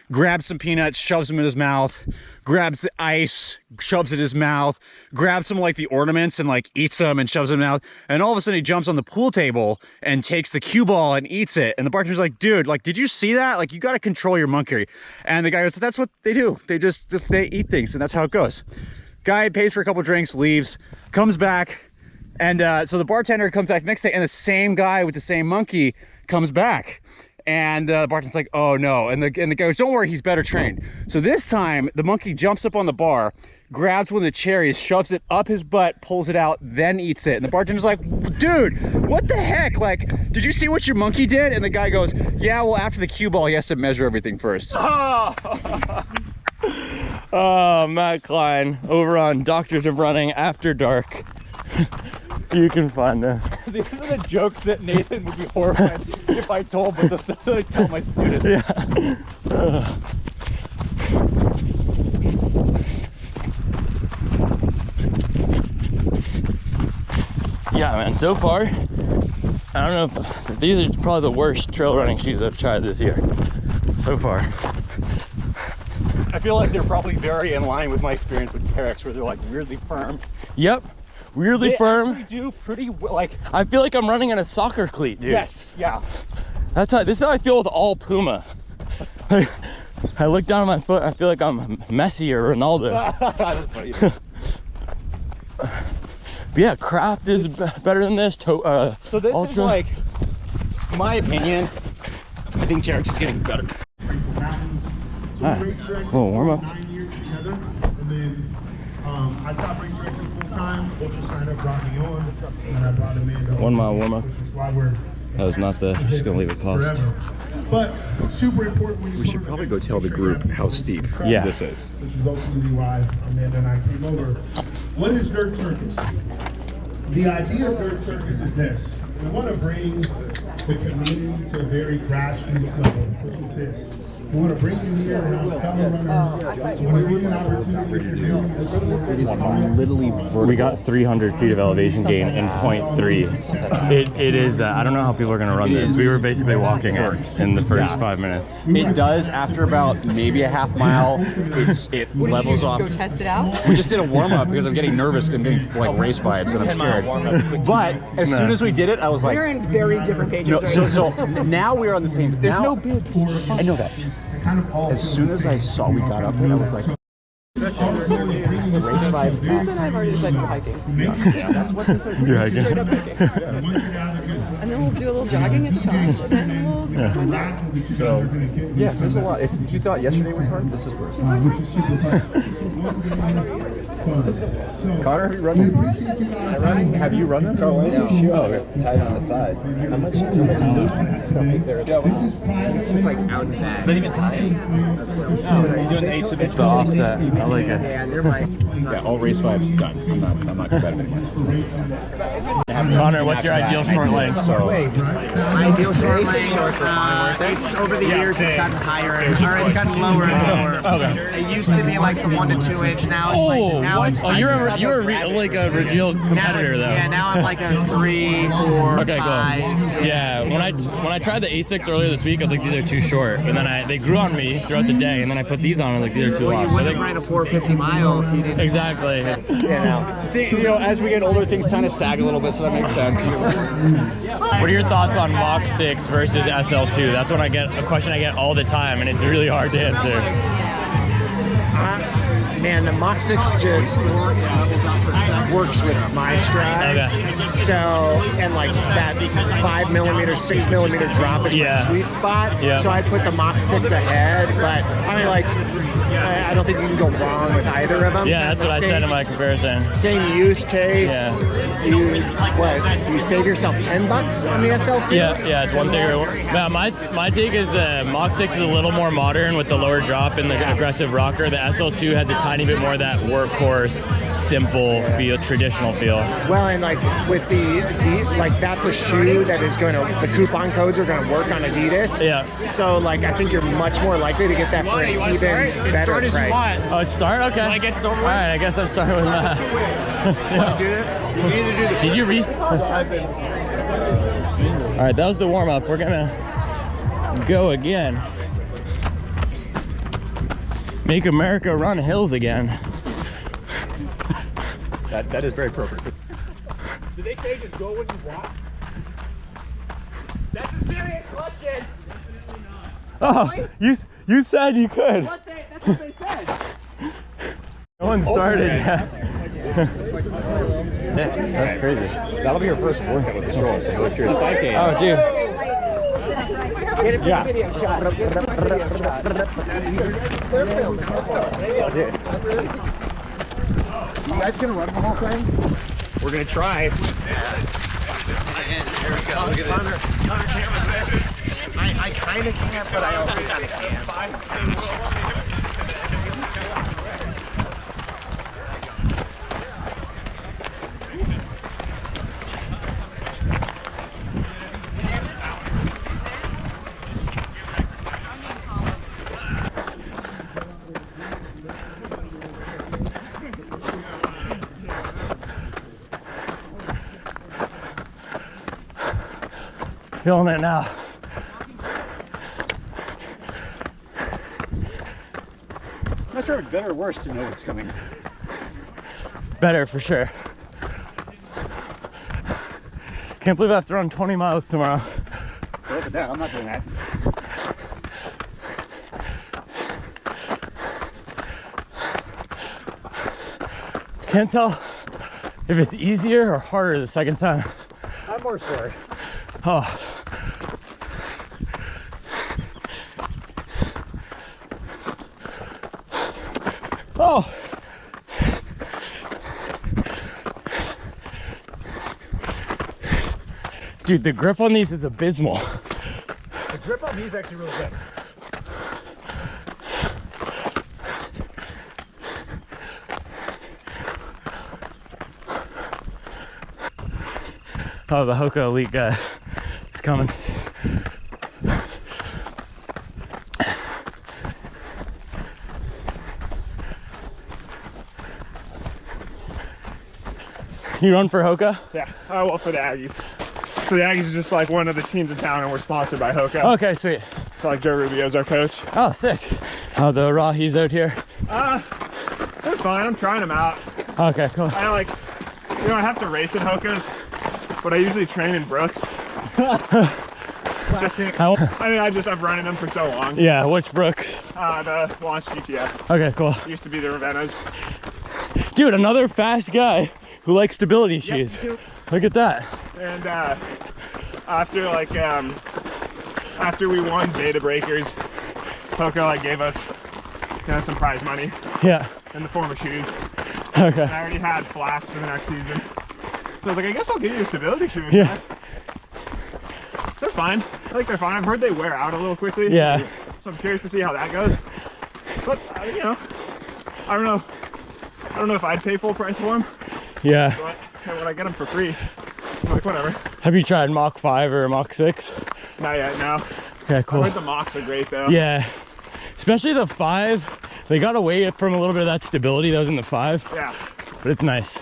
Speaker 2: grabs some peanuts, shoves them in his mouth, grabs the ice, shoves it in his mouth, grabs some like the ornaments and like eats them and shoves them out. And all of a sudden he jumps on the pool table and takes the cue ball and eats it. And the bartender's like, dude, like, did you see that? Like, you got to control your monkey. And the guy goes, that's what they do. They eat things, and that's how it goes. Guy pays for a couple drinks, leaves, comes back, And so the bartender comes back the next day, and the same guy with the same monkey comes back. And the bartender's like, oh no. And the guy goes, don't worry, he's better trained. So this time, the monkey jumps up on the bar, grabs one of the cherries, shoves it up his butt, pulls it out, then eats it. And the bartender's like, dude, what the heck? Like, did you see what your monkey did? And the guy goes, yeah, well, after the cue ball, he has to measure everything first.
Speaker 10: Oh, oh, Matt Klein over on Doctors of Running After Dark. You can find them.
Speaker 2: These are the jokes that Nathan would be horrified if I told, but the stuff that I tell my students.
Speaker 10: Yeah. Yeah, man, so far, I don't know if these are probably the worst trail running shoes I've tried this year. So far.
Speaker 2: I feel like they're probably very in line with my experience with Terrex, where they're like weirdly firm.
Speaker 10: Yep. Weirdly firm.
Speaker 2: They actually do pretty well, like.
Speaker 10: I feel like I'm running in a soccer cleat, dude.
Speaker 2: Yes, yeah.
Speaker 10: This is how I feel with all Puma. Like, I look down at my foot, I feel like I'm Messi or Ronaldo.
Speaker 2: That's funny.
Speaker 10: Yeah, Craft is better than this.
Speaker 2: So this
Speaker 10: Ultra.
Speaker 2: is like, in my opinion, I think Terrex is getting better.
Speaker 10: Well, warm up.
Speaker 13: 9 years together, and then I stopped race directing full time. Ultra sign up brought me on, and I brought him in.
Speaker 10: 1 mile warm up.
Speaker 13: Which is why we're.
Speaker 10: That was not the. Just gonna leave it paused.
Speaker 13: But it's super important when you.
Speaker 2: We should probably go tell the group how steep this is.
Speaker 13: Which is ultimately why Amanda and I came over. What is Dirt Circus? The idea of Dirt Circus is this: we want to bring the community to a very grassroots level, which is this. We want to bring you here around fellow runners. We want to give you an opportunity
Speaker 10: We got 300 feet of elevation gain in 0.3. It is, I don't know how people are going to run this. We were basically walking it in the first 5 minutes.
Speaker 2: It does, after about maybe a half mile, it levels off.
Speaker 9: Go test it out?
Speaker 2: We just did a warm up because I'm getting nervous. I'm getting like race vibes and I'm scared. But as soon as we did it, I was like,
Speaker 9: We're in very different pages
Speaker 2: so now we're on the same. There's no bid. I know that. As soon as I saw we got up there, I was like, race vibes.
Speaker 9: Ethan and I've already decided we're hiking.
Speaker 2: Yeah, that's what this is.
Speaker 10: You're hiking.
Speaker 9: Straight up hiking. And then we'll do a little jogging at the top. And then we'll come back.
Speaker 2: So, yeah, there's a lot. If you thought yesterday was hard, this is worse. Connor, have you run this? Have you run this?
Speaker 12: Oh, where's your shoe? Oh, tied on the side. How much stuff is there? It's just like out in the bag.
Speaker 10: Is that even tied?
Speaker 12: Are you doing the ace of
Speaker 10: It's the offset. I like it.
Speaker 12: Yeah, they're my.
Speaker 2: Yeah, all race vibes done. I'm not competitive anymore.
Speaker 10: Connor, what's your ideal short length?
Speaker 2: So,
Speaker 12: Ideal short length. It's over the years it's gotten higher, or it's gotten lower and lower.
Speaker 10: Okay.
Speaker 12: It used to be like the 1 to 2 inch. Now it's like now it's.
Speaker 10: Oh, you're like a real competitor though.
Speaker 12: Yeah, now I'm like a 3, 4,
Speaker 10: Okay,
Speaker 12: 5.
Speaker 10: cool. Yeah, when I tried the A6 earlier this week, I was like, these are too short, and then they grew on me throughout the day, and then I put these on, and like these are too long.
Speaker 12: You wouldn't run a 450 mile if you didn't.
Speaker 10: Exactly.
Speaker 2: as we get older, things kind of sag a little bit, so that makes sense.
Speaker 10: What are your thoughts on Mach 6 versus SL2? That's what a question I get all the time, and it's really hard to answer.
Speaker 12: Man, the Mach 6 just works with my stride.
Speaker 10: Okay.
Speaker 12: So, and like that 5 millimeter, 6 millimeter drop is my sweet spot.
Speaker 10: Yeah.
Speaker 12: So I'd put the Mach 6 ahead, but I mean, like, I don't think you can go wrong with either of them.
Speaker 10: Yeah, that's what I said in my comparison.
Speaker 12: Same use case.
Speaker 10: Yeah.
Speaker 12: Do you save yourself $10 on the SL2?
Speaker 10: Yeah, it's 130. Yeah, my take is the Mach 6 is a little more modern with the lower drop and the aggressive rocker. The SL2 has a tiny bit more of that workhorse, simple feel, traditional feel.
Speaker 12: Well, and like with the that's a shoe that is going to, the coupon codes are going to work on Adidas.
Speaker 10: Yeah.
Speaker 12: So like I think you're much more likely to get that for an even better price.
Speaker 10: Oh, it's start? Okay.
Speaker 12: Want to get
Speaker 10: All right, I guess I'm starting with that.
Speaker 12: Want to do this? You can either do the.
Speaker 10: Did you reach? All right, that was the warm up. We're gonna go again. Make America run hills again.
Speaker 2: That is very appropriate.
Speaker 13: Did they say just go when you walk? That's a serious question.
Speaker 10: Oh, you said you could.
Speaker 13: That's what they said.
Speaker 10: No one started yet.
Speaker 1: That's crazy.
Speaker 2: That'll be your first workout with the stroll. So if you're 5K.
Speaker 1: Oh, dude.
Speaker 12: Get a video shot. You guys gonna run the whole thing?
Speaker 2: We're gonna try.
Speaker 12: Here we go. Look at this. I kind of can't, but I also kind of can.
Speaker 1: Feeling it now.
Speaker 2: I'm not sure if it's better or worse to know what's coming.
Speaker 1: Better for sure. Can't believe I have to run 20 miles tomorrow.
Speaker 2: Look at that, I'm not doing that.
Speaker 1: Can't tell if it's easier or harder the second time.
Speaker 2: I'm more sore.
Speaker 1: Oh. Oh. Dude, the grip on these is abysmal.
Speaker 2: The grip on these is actually really good.
Speaker 1: Oh, the Hoka Elite guy is coming. You run for Hoka?
Speaker 14: Yeah, well, for the Aggies. So the Aggies is just like one of the teams in town, and we're sponsored by Hoka.
Speaker 1: Okay, sweet.
Speaker 14: So like Joe Rubio's our coach.
Speaker 1: Oh, sick. How the Rahis out here?
Speaker 14: They're fine. I'm trying them out.
Speaker 1: Okay, cool.
Speaker 14: I like, you know, I have to race at Hoka's, but I usually train in Brooks. I've running them for so long.
Speaker 1: Yeah, which Brooks?
Speaker 14: The Launch GTS.
Speaker 1: Okay, cool.
Speaker 14: Used to be the Ravennas.
Speaker 1: Dude, another fast guy who likes stability shoes.
Speaker 14: Yep.
Speaker 1: Look at that.
Speaker 14: And after we won Data Breakers, Hoka like gave us, you know, some prize money.
Speaker 1: Yeah.
Speaker 14: In the form of shoes.
Speaker 1: Okay.
Speaker 14: And I already had flats for the next season. So I was like, I guess I'll give you a stability shoe.
Speaker 1: Yeah.
Speaker 14: Man. They're fine. I think they're fine. I've heard they wear out a little quickly.
Speaker 1: Yeah.
Speaker 14: So I'm curious to see how that goes. But you know, I don't know if I'd pay full price for them.
Speaker 1: Yeah.
Speaker 14: But when I get them for free, I'm like, whatever.
Speaker 1: Have you tried Mach 5 or Mach 6?
Speaker 14: Not yet, no.
Speaker 1: Okay, cool.
Speaker 14: I heard the Machs are great though.
Speaker 1: Yeah. Especially the 5. They got away from a little bit of that stability that was in the 5.
Speaker 14: Yeah.
Speaker 1: But it's nice.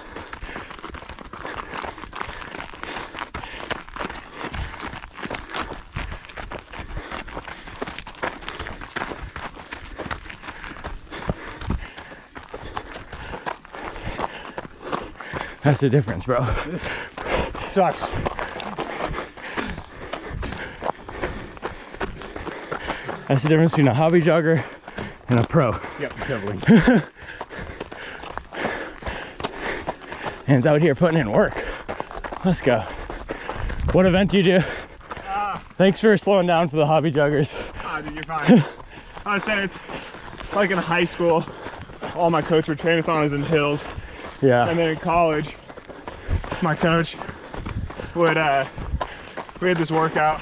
Speaker 1: That's the difference, bro.
Speaker 14: This sucks.
Speaker 1: That's the difference between a hobby jogger and a pro.
Speaker 14: Yep, definitely.
Speaker 1: Hands out here putting in work. Let's go. What event do you do? Thanks for slowing down for the hobby joggers.
Speaker 14: Dude, you're fine. I was saying it's like in high school, all my coach would train us on is in hills.
Speaker 1: Yeah.
Speaker 14: And then in college, my coach would, we had this workout,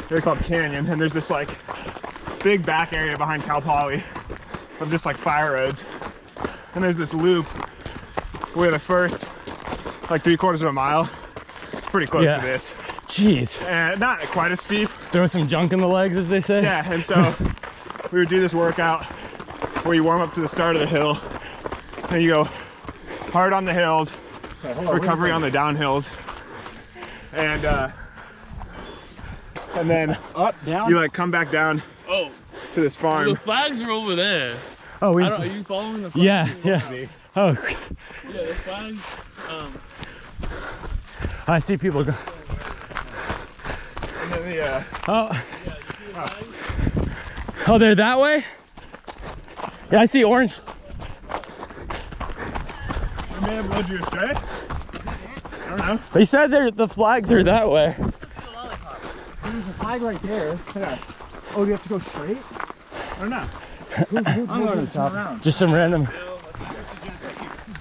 Speaker 14: they're called Canyon, and there's this like big back area behind Cal Poly of just like fire roads. And there's this loop where the first like 3/4 of a mile, it's pretty close to this.
Speaker 1: Jeez.
Speaker 14: And not quite as steep.
Speaker 1: Throw some junk in the legs, as they say.
Speaker 14: Yeah, and so we would do this workout where you warm up to the start of the hill, and you go hard on the hills, recovery on the downhills, and then
Speaker 10: up, down.
Speaker 14: you like come back down to this farm.
Speaker 10: The flags are over there.
Speaker 1: Oh,
Speaker 10: are you following the flags?
Speaker 1: Yeah, yeah. Oh.
Speaker 10: Yeah, the flags.
Speaker 1: I see people go.
Speaker 14: And then the,
Speaker 1: Oh, they're that way? Yeah, I see orange.
Speaker 14: I may have led you astray. I don't know.
Speaker 10: They said the flags are that way.
Speaker 14: There's a flag right there. Yeah. Oh, do you have to go straight? I don't know. I'm going to the top.
Speaker 10: Just some random.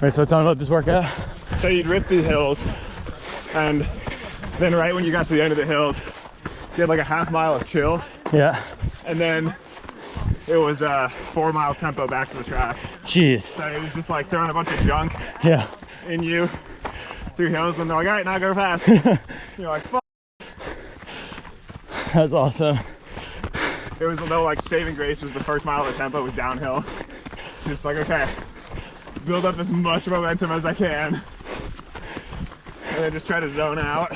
Speaker 10: Wait, so tell me about this workout.
Speaker 14: So you'd rip these hills, and then right when you got to the end of the hills, you had like a half mile of chill.
Speaker 10: Yeah.
Speaker 14: And then it was a 4 mile tempo back to the track.
Speaker 10: Jeez.
Speaker 14: So it was just like throwing a bunch of junk
Speaker 10: Yeah.
Speaker 14: in you through hills, and they're like, all right, now go fast. You're like, fuck.
Speaker 10: That's awesome.
Speaker 14: It was a little like saving grace was the first mile of the tempo was downhill. Just like, okay, build up as much momentum as I can. And then just try to zone out.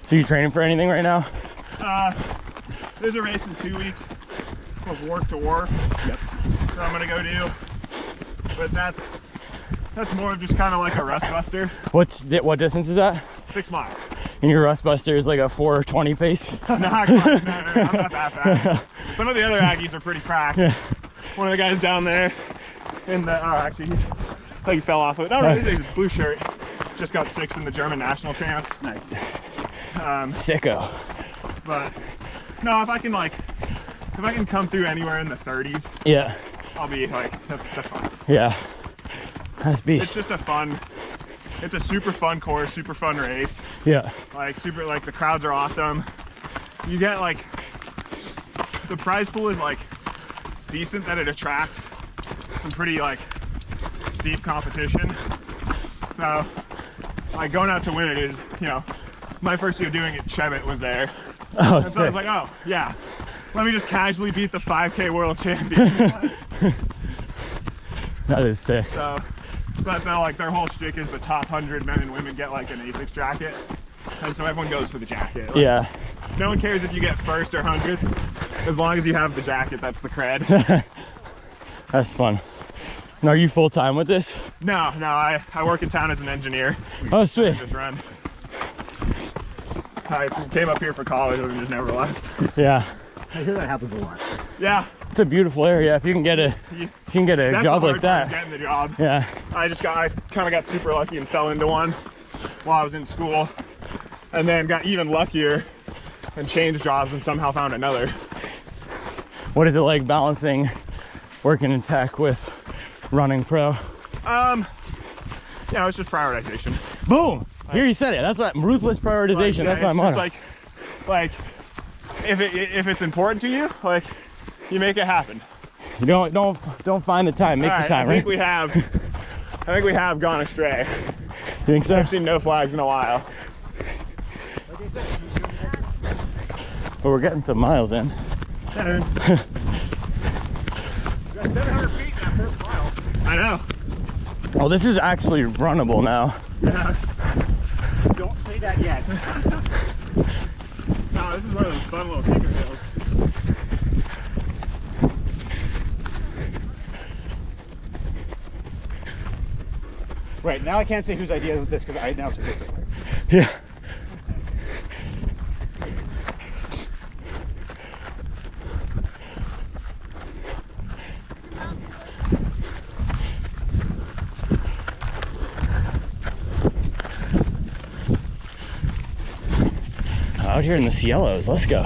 Speaker 10: So you training for anything right now?
Speaker 14: There's a race in 2 weeks called Work to War. Yep. So I'm gonna go do, but that's more of just kind of like a rust buster.
Speaker 10: What distance is that?
Speaker 14: 6 miles.
Speaker 10: And your rust buster is like a 4:20 pace?
Speaker 14: No, I'm not that fast. Some of the other Aggies are pretty cracked.
Speaker 10: Yeah.
Speaker 14: One of the guys down there in the, oh, actually, he's, I think he fell off of it. No, he's a blue shirt. Just got 6th in the German national champs.
Speaker 10: Nice.
Speaker 14: Sicko. But no, if I can come through anywhere in the 30s,
Speaker 10: yeah,
Speaker 14: I'll be like, that's fine.
Speaker 10: Yeah, that's beast.
Speaker 14: It's just it's a super fun course, super fun race.
Speaker 10: Yeah.
Speaker 14: Like the crowds are awesome. You get like, the prize pool is like decent that it attracts some pretty like steep competition. So like going out to win it is, you know, my first year doing it, Chebet was there.
Speaker 10: Oh,
Speaker 14: and so I was like, oh yeah, let me just casually beat the 5K world champion.
Speaker 10: That is sick.
Speaker 14: So, but then like their whole shtick is the top 100 men and women get like an ASICS jacket. And so everyone goes for the jacket. Like,
Speaker 10: yeah.
Speaker 14: No one cares if you get 1st or 100th. As long as you have the jacket, that's the cred.
Speaker 10: That's fun. And are you full time with this?
Speaker 14: No, I work in town as an engineer.
Speaker 10: Oh, sweet.
Speaker 14: I just run. I came up here for college and just never left.
Speaker 10: Yeah.
Speaker 12: I hear that happens a lot.
Speaker 14: Yeah.
Speaker 10: It's a beautiful area. If you can get a job like that.
Speaker 14: Getting the job.
Speaker 10: Yeah.
Speaker 14: I kind of got super lucky and fell into one while I was in school, and then got even luckier and changed jobs and somehow found another.
Speaker 10: What is it like balancing working in tech with running pro?
Speaker 14: Yeah, it's just prioritization.
Speaker 10: Boom! Here you said it. That's what ruthless prioritization.
Speaker 14: Like,
Speaker 10: that's my motto.
Speaker 14: Just like if it's important to you, like you make it happen.
Speaker 10: You don't find the time. Make the time.
Speaker 14: I think we have gone astray.
Speaker 10: You think so?
Speaker 14: I've seen no flags in a while.
Speaker 10: But we're getting some miles in.
Speaker 14: 700 feet in that first mile. I know.
Speaker 10: Oh, this is actually runnable now.
Speaker 14: Yeah.
Speaker 12: Don't say that yet.
Speaker 14: No, this is one of those fun little kicker hills.
Speaker 12: Right, now I can't say whose idea was this because I now took this way.
Speaker 10: Yeah. Out here in the Cielos, let's go.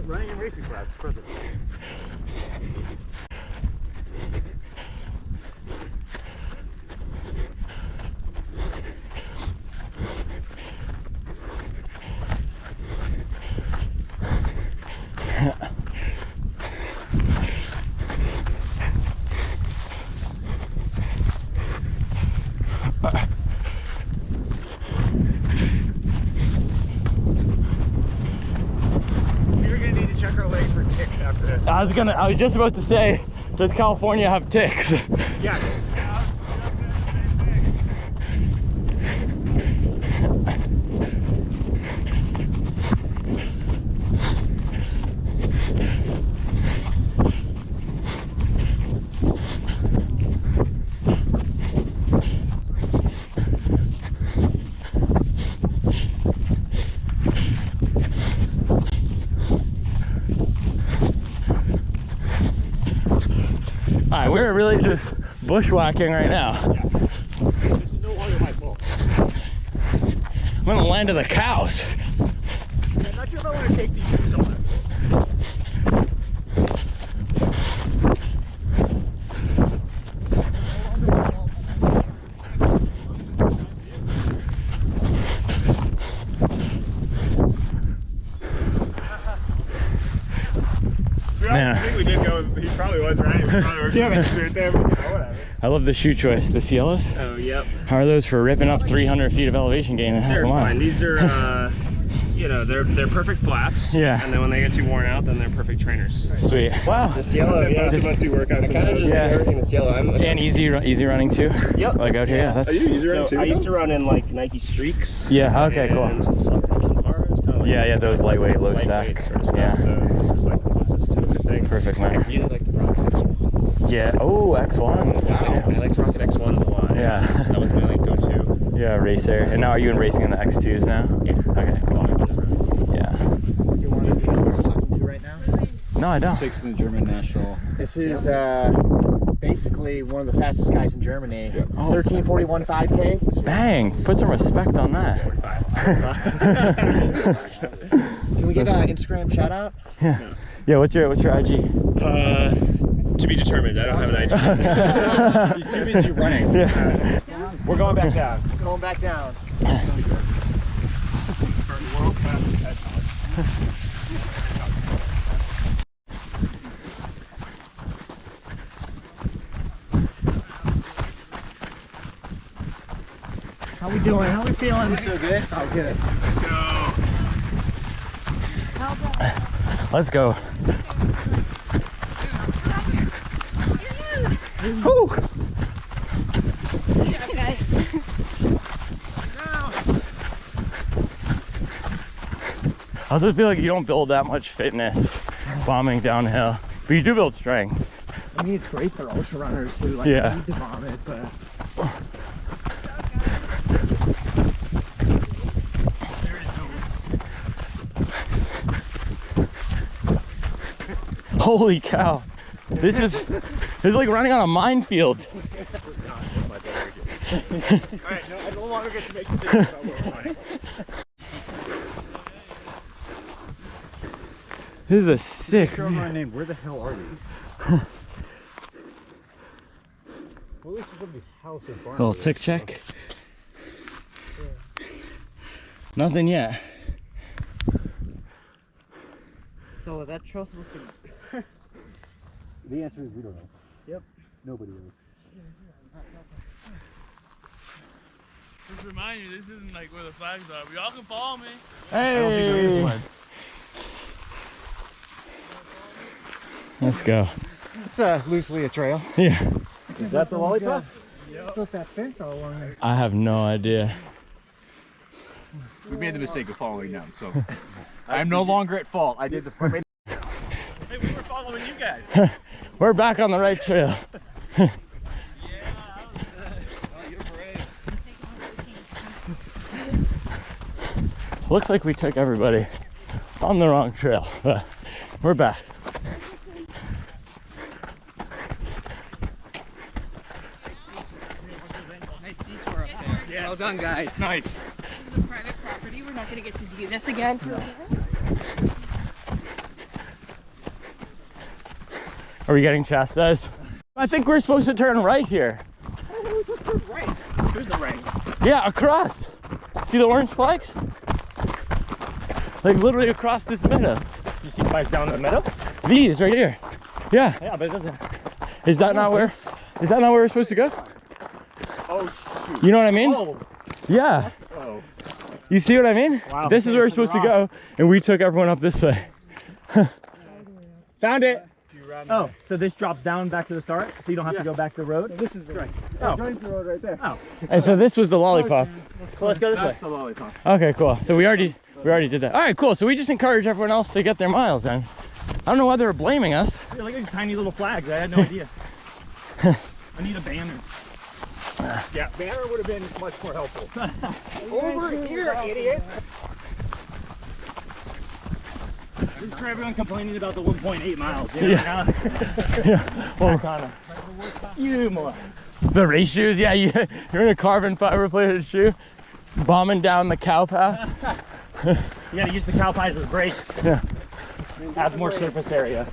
Speaker 12: Running and racing class, perfect.
Speaker 10: I was just about to say, does California have ticks?
Speaker 14: Yes.
Speaker 10: are really just bushwhacking right now.
Speaker 14: Yeah. This is no longer my fault.
Speaker 10: I'm gonna land to the cows.
Speaker 14: I'm not sure if I want to take these shoes on.
Speaker 10: Man.
Speaker 14: I think we did go. He probably was right. Right there. Whatever.
Speaker 10: I love the shoe choice. The Cielos.
Speaker 15: Oh, yep.
Speaker 10: How are those for ripping up 300 feet of elevation gain in half
Speaker 15: They're
Speaker 10: a mile?
Speaker 15: fine. These are, you know, they're perfect flats.
Speaker 10: Yeah.
Speaker 15: And then when they get too worn out, then they're perfect trainers.
Speaker 10: Sweet. Wow.
Speaker 15: The Cielo, yeah.
Speaker 14: Most of us do workouts.
Speaker 15: I kind of just do everything in the Cielo.
Speaker 10: And easy running too.
Speaker 15: Yep.
Speaker 10: Like out here. Yeah. That's.
Speaker 14: Are you easy running too?
Speaker 15: I used to run in like Nike Streaks.
Speaker 10: Yeah. Okay. Cool.
Speaker 15: And some Kinvaras, kind of like
Speaker 10: Yeah. Those lightweight, low stack.
Speaker 15: sort of stuff.
Speaker 10: Yeah.
Speaker 15: So this is like the closest to a good thing.
Speaker 10: Perfect, man.
Speaker 15: I really like the Rocket X1s.
Speaker 10: Yeah. Oh, X1s.
Speaker 15: Wow.
Speaker 10: Yeah.
Speaker 15: I liked Rocket X1s a lot.
Speaker 10: Yeah.
Speaker 15: That was my like go-to.
Speaker 10: Yeah, racer. And now are you in racing on the X2s now?
Speaker 15: Yeah.
Speaker 10: Okay, cool. Yeah.
Speaker 12: You want to know what we're talking to right now?
Speaker 10: No, I don't.
Speaker 2: 6th in the German national.
Speaker 12: This is basically one of the fastest guys in Germany.
Speaker 2: Yep.
Speaker 12: 13:41 5K.
Speaker 10: Bang! Put some respect on that.
Speaker 12: Can we get an Instagram shout out?
Speaker 10: Yeah. Yeah. What's your IG?
Speaker 15: To be determined. I don't have an IG.
Speaker 2: He's too busy running.
Speaker 10: Yeah.
Speaker 15: We're going back down.
Speaker 12: Going back down.
Speaker 14: World's fastest head.
Speaker 12: How we doing? How we feeling?
Speaker 2: So good.
Speaker 12: Oh, good.
Speaker 10: Let's go. Woo! I also feel like you don't build that much fitness bombing downhill, but you do build strength.
Speaker 12: I mean, it's great for ultra runners who like
Speaker 10: Yeah.
Speaker 12: need to vomit, but
Speaker 10: Holy cow! This is like running on a minefield.
Speaker 14: Alright, no, I no longer get to make decisions about what we're running.
Speaker 10: This is a sick.
Speaker 2: My name. Where the hell are you? Well, this is somebody's house or barn.
Speaker 10: Little tick check. Nothing yet.
Speaker 12: so that trail supposed to.
Speaker 2: The answer is we don't know.
Speaker 12: Yep.
Speaker 2: Nobody knows.
Speaker 16: Just remind you, this isn't like where the flags are. We all can follow me.
Speaker 10: Hey!
Speaker 16: I don't think there is one.
Speaker 10: Let's go.
Speaker 12: It's loosely a trail.
Speaker 10: Yeah.
Speaker 12: Is that the lollipop? Yeah. Put that fence all along there.
Speaker 10: I have no idea.
Speaker 2: We made the mistake of following them, so I'm no longer at fault. I did the.
Speaker 14: Hey, we were following you guys.
Speaker 10: We're back on the right trail. Looks like we took everybody on the wrong trail, but we're back.
Speaker 4: Nice detour up there.
Speaker 15: Yeah. Well done, guys.
Speaker 14: Nice.
Speaker 4: This is a private property. We're not going to get to do this again.
Speaker 10: Are we getting chastised? I think we're supposed to turn right here.
Speaker 14: Right. Here's the right.
Speaker 10: Yeah, across. See the orange flags? Like literally across this meadow.
Speaker 14: You see flags down in the meadow?
Speaker 10: These right here. Yeah.
Speaker 14: Yeah, but it doesn't.
Speaker 10: Is that not where? Is that not where we're supposed to go?
Speaker 14: Oh shoot.
Speaker 10: You know what I mean?
Speaker 14: Oh.
Speaker 10: Yeah.
Speaker 14: Oh.
Speaker 10: You see what I mean?
Speaker 14: Wow.
Speaker 10: This is where we're supposed to go, and we took everyone up this way.
Speaker 14: Found it. Oh, so this drops down back to the start, so you don't have to go back to the road? So this is the right. Oh. Joins the road right there. Oh.
Speaker 10: And so this was the lollipop.
Speaker 14: So let's go this way.
Speaker 2: That's the lollipop.
Speaker 10: Okay, cool. So we already did that. All right, cool. So we just encourage everyone else to get their miles in. I don't know why they were blaming us.
Speaker 14: Yeah, look at these tiny little flags. I had no idea. I need a banner. Yeah, banner would have been much more helpful. Over here, idiots! This is for everyone complaining about the 1.8 miles.
Speaker 10: Yeah. Yeah. Well, You more. The race shoes, yeah, you're in a carbon fiber plated shoe, bombing down the cow path.
Speaker 17: You gotta use the cow pies as brakes.
Speaker 10: Yeah.
Speaker 17: Adds more surface area.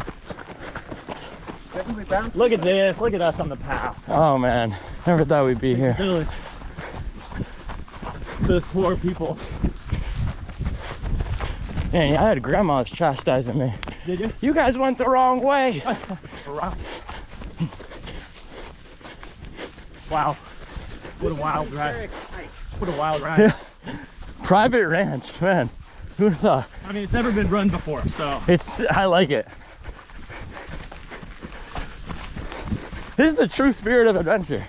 Speaker 17: Look at this, look at us on the path.
Speaker 10: Oh man, never thought we'd be here.
Speaker 17: Those poor people.
Speaker 10: Man, yeah, I had grandmas chastising me.
Speaker 17: Did you?
Speaker 10: You guys went the wrong way.
Speaker 17: Wow. What a wild ride. What a wild ride.
Speaker 10: Yeah. Private ranch, man. Who would have thought?
Speaker 17: I mean, it's never been run before, so.
Speaker 10: I like it. This is the true spirit of adventure.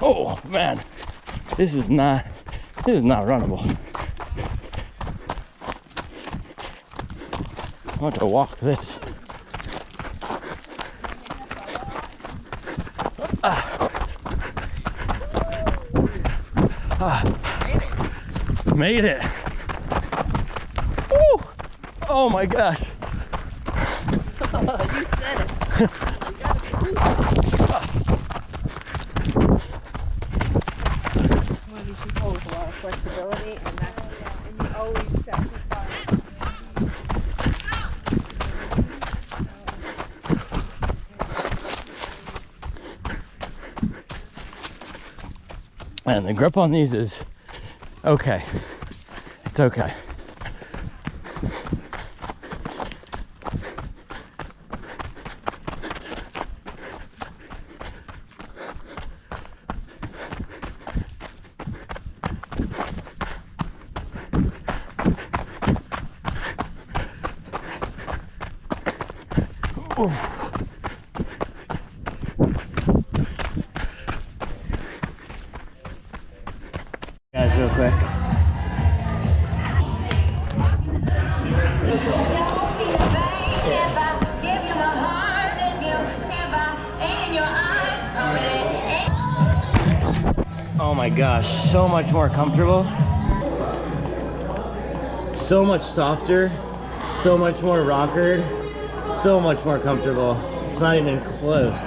Speaker 10: Oh man, this is not runnable. I want to walk this. Made it. Woo! Oh my gosh.
Speaker 8: You said it. One of these people with a lot of flexibility, and you always sacrifice.
Speaker 10: And the grip on these is okay. It's okay. Ooh. Guys, real quick. Oh my gosh, so much more comfortable. So much softer, so much more rockered, so much more comfortable. It's not even close.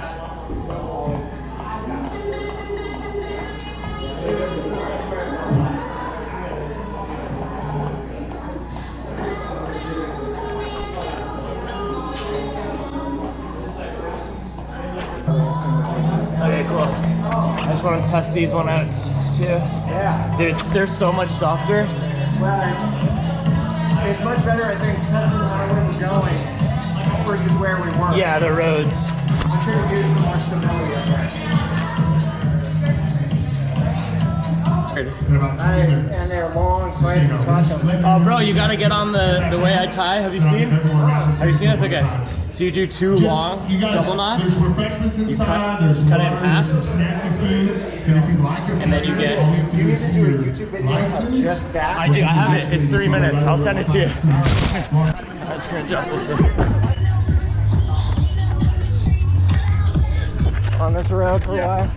Speaker 10: Okay, cool. I just want to test these one out too.
Speaker 14: Yeah.
Speaker 10: Dude, they're so much softer.
Speaker 14: Well, it's much better, I think, testing where we're going versus where we were.
Speaker 10: Yeah, the roads.
Speaker 14: I'm trying to use some more stability up there. And they're long, so I have to tuck them.
Speaker 10: Oh, bro, you gotta get on the way I tie. Have you seen? Have you seen this? Okay. So you do two long double knots. You cut it in half. And then you get.
Speaker 14: You need to do a YouTube video of just that.
Speaker 10: I do. I have it. It's 3 minutes. I'll send it to you. I'm just gonna adjust this here.
Speaker 14: On this road for a while.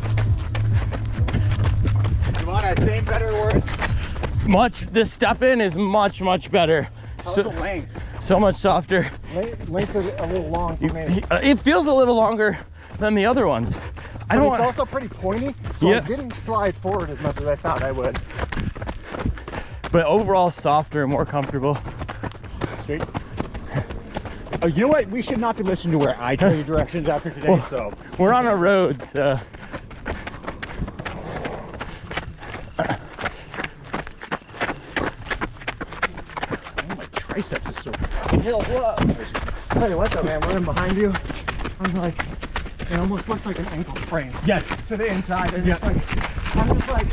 Speaker 14: You want that same better or worse?
Speaker 10: The step in is much better.
Speaker 14: How's the length?
Speaker 10: So much softer.
Speaker 14: Length is a little long for me.
Speaker 10: It feels a little longer than the other ones.
Speaker 14: It's also pretty pointy, so I didn't slide forward as much as I thought I would.
Speaker 10: But overall softer, more comfortable.
Speaker 14: Straight. Oh, you know what? We should not be listening to where I tell you directions after today,
Speaker 10: Well,
Speaker 14: so.
Speaker 10: We're on a road, so.
Speaker 14: Triceps is so hill. Whoa. Tell you what though, man, we're in behind you. I'm like, it almost looks like an ankle sprain.
Speaker 17: Yes.
Speaker 14: To the inside, and it's like, I'm just like,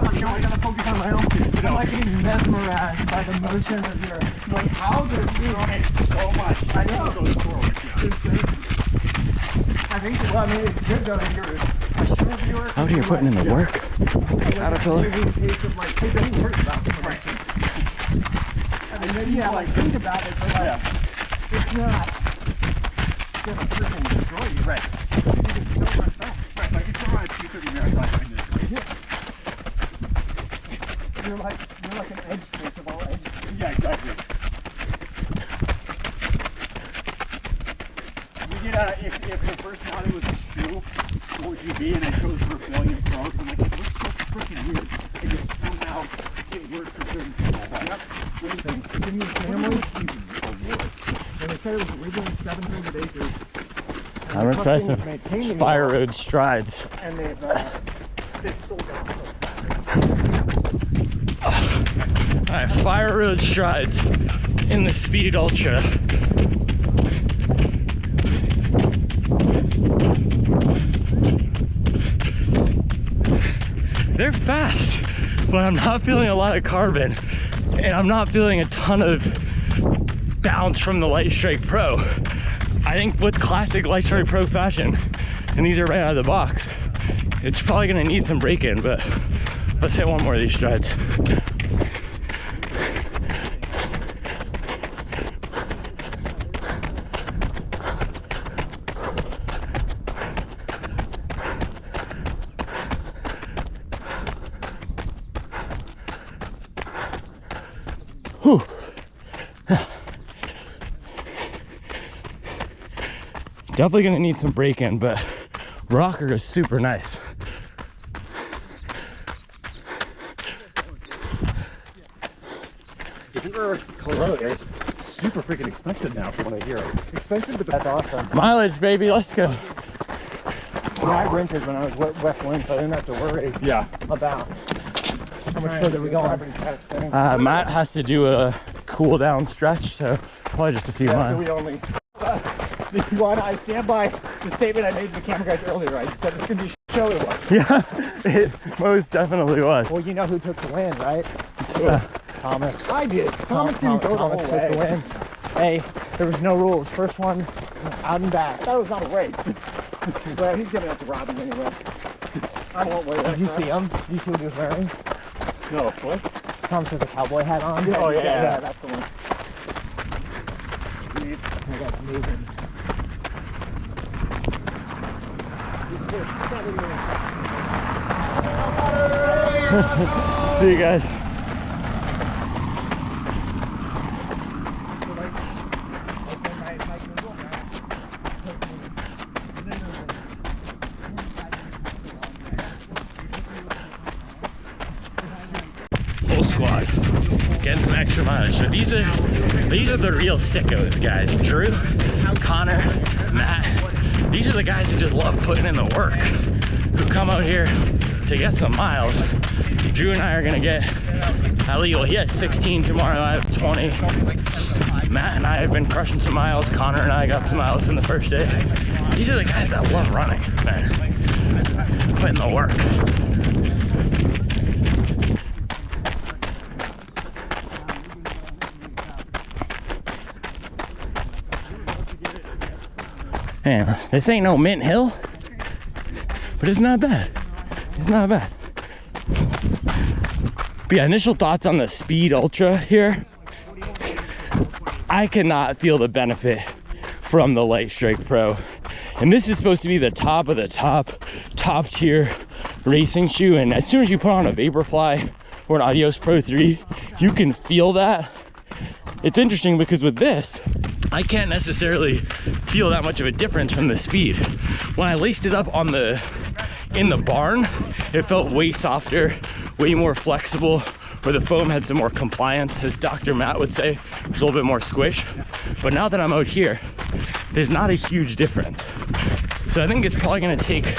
Speaker 14: oh, you know, I gotta focus on my own. I'm like getting mesmerized by the motion of your, like, how does he run it so much? I know. Goes forward. Yeah. Insane. I think, well, I mean, it's good though that you're a shoe reviewer.
Speaker 10: Out here putting in the work. Caterpillar.
Speaker 14: Pace of like, hey, don't worry about it. Right. And then you like think about it, but like, it's not gonna freaking destroy you. Right. You can still run fast. Right, like you still run a 2:30 marathon in this. Yeah. You're like an edge case of all edges.
Speaker 17: Yeah, exactly. thought it was a shoe, 4GB, and I chose for Brilliant Pro because I'm like, it looks so freaking weird. And yet somehow it works for certain people. Yep. Give me a family. And they said it was originally 700 acres.
Speaker 18: I'm gonna try some Fire Road strides.
Speaker 17: And they've sold out.
Speaker 18: Alright, Fire Road strides in the Speed Ultra. They're fast, but I'm not feeling a lot of carbon, and I'm not feeling a ton of bounce from the Lightstrike Pro. I think with classic Lightstrike Pro fashion, and these are right out of the box, it's probably gonna need some break-in, but let's hit one more of these strides. Whew. Definitely gonna need some break-in, but rocker is super nice.
Speaker 17: Denver, Colorado is super freaking expensive now from what I hear. Expensive, but that's awesome.
Speaker 18: Mileage, baby, let's go.
Speaker 17: Yeah, I rented when I was West Wind, so I didn't have to worry about how much further we go on.
Speaker 18: Matt has to do a cool down stretch, so probably just a few miles.
Speaker 17: So we only. If you want, I stand by the statement I made to the camera guys earlier. I said it's gonna be a show. It was.
Speaker 18: Yeah, it most definitely was.
Speaker 17: Well, you know who took the win, right?
Speaker 18: Thomas.
Speaker 17: I did. Thomas didn't go the whole way. Thomas took the win. Hey, there was no rules. First one, out and back. That was not a race. Well, he's giving it to Robin anyway. I won't wear that. Did you see him? Did you see what he was wearing? No. What? Thomas has a cowboy hat on. Oh yeah, yeah, that's the one. That's amazing.
Speaker 18: See you guys. Whole squad getting some extra mileage. So these are the real sickos, guys. Drew, Connor, Matt. These are the guys that just love putting in the work, who come out here to get some miles. Drew and I are gonna get at least, well, he has 16 tomorrow, I have 20. Matt and I have been crushing some miles. Connor and I got some miles in the first day. These are the guys that love running, man. Putting the work. Man, this ain't no Mint Hill, but it's not bad. It's not bad. But yeah, initial thoughts on the Speed Ultra here. I cannot feel the benefit from the Lightstrike Pro. And this is supposed to be the top of the top tier racing shoe. And as soon as you put on a Vaporfly or an Adios Pro 3, you can feel that. It's interesting because with this, I can't necessarily feel that much of a difference from the Speed. When I laced it up in the barn, it felt way softer, way more flexible, where the foam had some more compliance, as Dr. Matt would say. It was a little bit more squish. But now that I'm out here, there's not a huge difference. So I think it's probably gonna take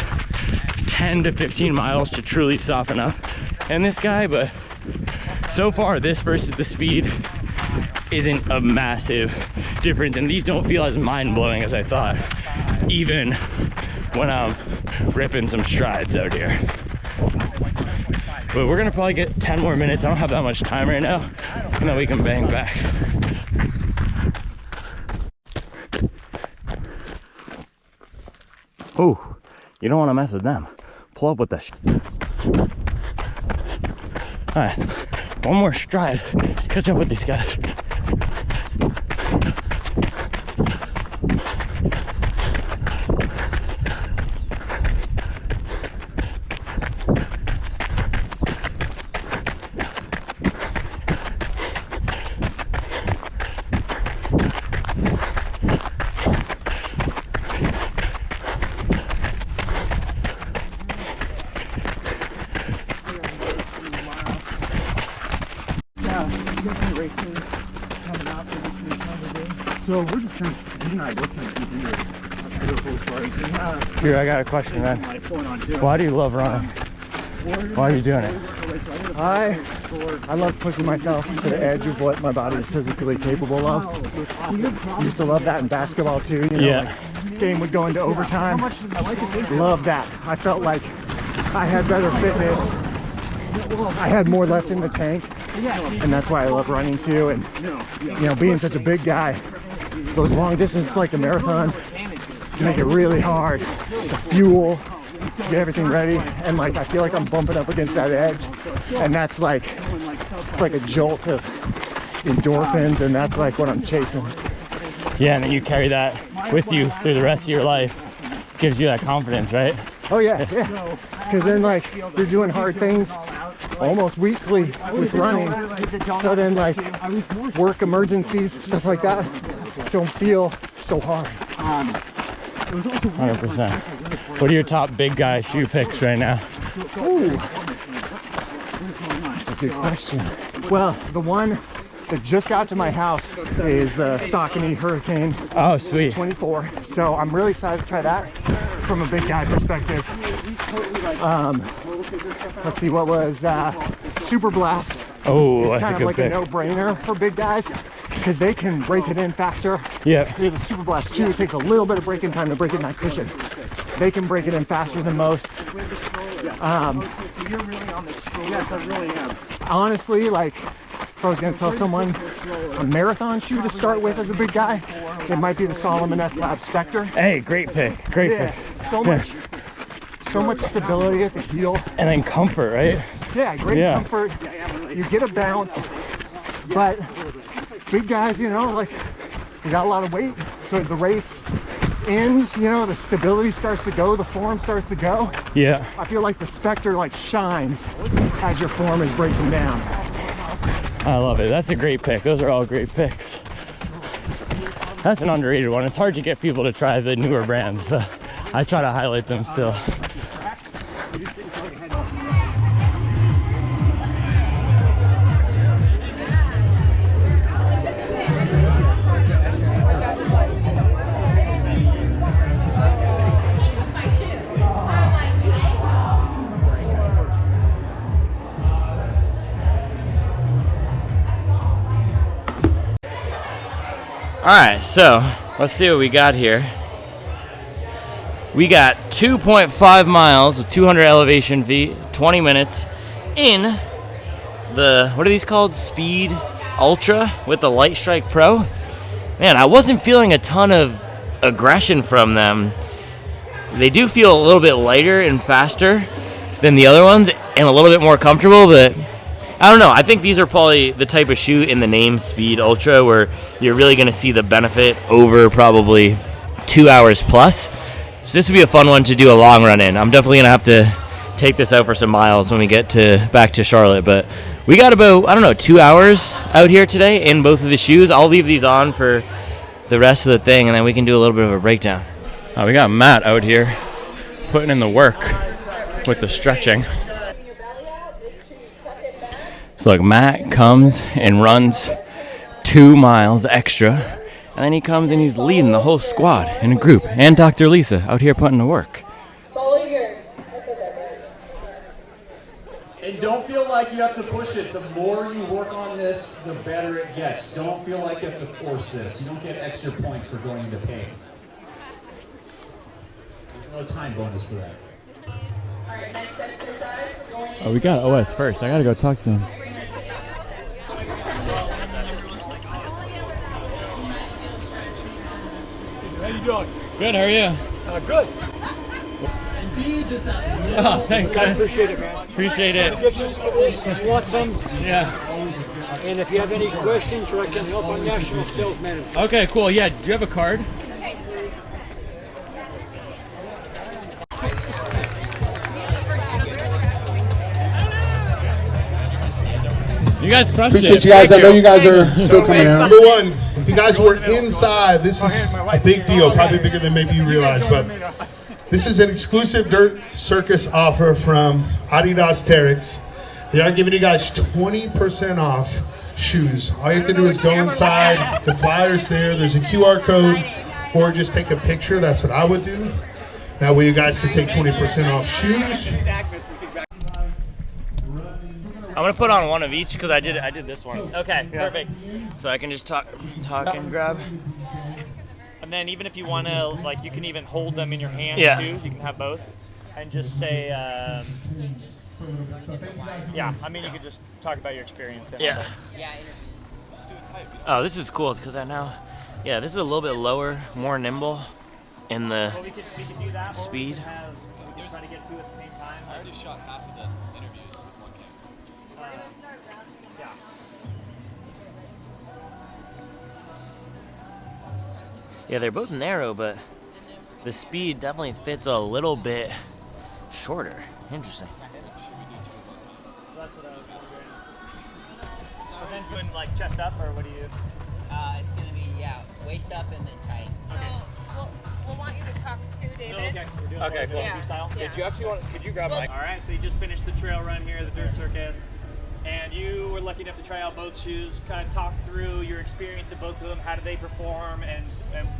Speaker 18: 10 to 15 miles to truly soften up in this guy, but so far this versus the Speed isn't a massive difference, and these don't feel as mind-blowing as I thought, even when I'm ripping some strides out here. But we're gonna probably get 10 more minutes. I don't have that much time right now, and then we can bang back. Oh, you don't want to mess with them. Pull up with that. All right, one more stride. Catch up with these guys.
Speaker 14: So we're just trying to, you and I both trying to keep into
Speaker 18: Drew, I got a question, man. Why do you love running? Why are you doing it?
Speaker 14: I love pushing myself to the edge of what my body is physically capable of. I used to love that in basketball too. You know,
Speaker 18: Yeah.
Speaker 14: like game would go into overtime. Love that. I felt like I had better fitness. I had more left in the tank, and that's why I love running too. And you know, being such a big guy, those long distances like the marathon make it really hard to fuel, to get everything ready, and like I feel like I'm bumping up against that edge, and that's like, it's like a jolt of endorphins, and that's like what I'm chasing.
Speaker 18: Yeah, and then you carry that with you through the rest of your life. Gives you that confidence, right?
Speaker 14: Oh yeah, yeah. Because then like you're doing hard things almost weekly with running, so then like work emergencies, stuff like that, don't feel so hard.
Speaker 18: 100%. What are your top big guy shoe picks right now?
Speaker 14: Ooh, that's a good question. Well, the one that just got to my house is the Saucony Hurricane.
Speaker 18: Oh, sweet.
Speaker 14: 24. So I'm really excited to try that from a big guy perspective. Let's see, what was Super Blast?
Speaker 18: Oh,
Speaker 14: it's
Speaker 18: that's
Speaker 14: kind
Speaker 18: a
Speaker 14: of
Speaker 18: good
Speaker 14: like
Speaker 18: pick.
Speaker 14: a no-brainer for big guys because they can break it in faster.
Speaker 18: Yeah.
Speaker 14: The Super Blast shoe, it takes a little bit of break-in time to break in that cushion. They can break it in faster than most.
Speaker 12: Yes, I really am.
Speaker 14: Honestly, like, if I was going to tell someone a marathon shoe to start with as a big guy, it might be the Solomon S Lab Spectre.
Speaker 18: Hey, great pick. Great pick.
Speaker 14: So much stability at the heel.
Speaker 18: And then comfort, right?
Speaker 14: Yeah, great comfort. You get a bounce, but big guys, you know, like, we got a lot of weight. So as the race ends, you know, the stability starts to go, the form starts to go.
Speaker 18: Yeah.
Speaker 14: I feel like the Spectre like shines as your form is breaking down.
Speaker 18: I love it. That's a great pick. Those are all great picks. That's an underrated one. It's hard to get people to try the newer brands, but I try to highlight them still. Alright, so let's see what we got here. We got 2.5 miles with 200 elevation feet, 20 minutes in the, what are these called? Speed Ultra with the Lightstrike Pro. Man, I wasn't feeling a ton of aggression from them. They do feel a little bit lighter and faster than the other ones and a little bit more comfortable, but I don't know. I think these are probably the type of shoe in the name Speed Ultra where you're really going to see the benefit over probably 2 hours plus. So this would be a fun one to do a long run in. I'm definitely going to have to take this out for some miles when we get back to Charlotte. But we got about, I don't know, 2 hours out here today in both of the shoes. I'll leave these on for the rest of the thing, and then we can do a little bit of a breakdown. We got Matt out here putting in the work with the stretching. So like Matt comes and runs 2 miles extra, and then he comes and he's leading the whole squad in a group, and Dr. Lisa out here putting to work.
Speaker 13: And don't feel like you have to push it. The more you work on this, the better it gets. Don't feel like you have to force this. You don't get extra points for going into pain. There's no time bonus for that.
Speaker 11: All right, next exercise.
Speaker 18: Oh, we got OS first. I gotta go talk to him.
Speaker 19: How you doing?
Speaker 18: Good, how are you?
Speaker 19: Good.
Speaker 13: And be just a
Speaker 18: Oh, thanks,
Speaker 19: I
Speaker 18: man.
Speaker 19: appreciate it, man.
Speaker 18: Appreciate it.
Speaker 19: Get you some of this if you want some.
Speaker 18: Yeah.
Speaker 19: And if you have any questions or I can help on national sales management.
Speaker 18: Okay, cool. Yeah, do you have a card? You guys crushed
Speaker 13: Appreciate
Speaker 18: it.
Speaker 13: you guys.
Speaker 18: Thank
Speaker 13: I know you guys are
Speaker 18: So
Speaker 13: still coming out. Number one, if you guys were inside, this is a big deal, probably bigger than maybe you realize, but this is an exclusive Dirt Circus offer from Adidas Terrex. They are giving you guys 20% off shoes. All you have to do is go inside, the flyer's there, there's a QR code, or just take a picture. That's what I would do. That way you guys can take 20% off shoes.
Speaker 18: I'm gonna put on one of each because I did this one. Okay, perfect. So I can just talk and grab.
Speaker 20: And then even if you want to, like, you can even hold them in your hands too. You can have both, and just say, yeah. I mean, you could just talk about your experience.
Speaker 18: Yeah. Oh, this is cool because this is a little bit lower, more nimble in the
Speaker 20: we could do that,
Speaker 18: speed.
Speaker 20: We can try to get two at the same time.
Speaker 7: I already shot half of the interviews with one camera.
Speaker 20: Yeah.
Speaker 18: Yeah, they're both narrow, but the speed definitely fits a little bit shorter. Interesting.
Speaker 20: That's what I was wondering. So then doing like chest up, or what do you?
Speaker 21: It's gonna be waist up and then tight.
Speaker 4: So we'll want you to talk to David.
Speaker 20: Okay, we're doing
Speaker 18: Okay, cool.
Speaker 20: freestyle.
Speaker 4: Yeah.
Speaker 20: Did you actually could you grab Mike? All right, so you just finished the trail run here, the Dirt Circus, and you were lucky enough to try out both shoes. Kind of talk through your experience of both of them. How did they perform, and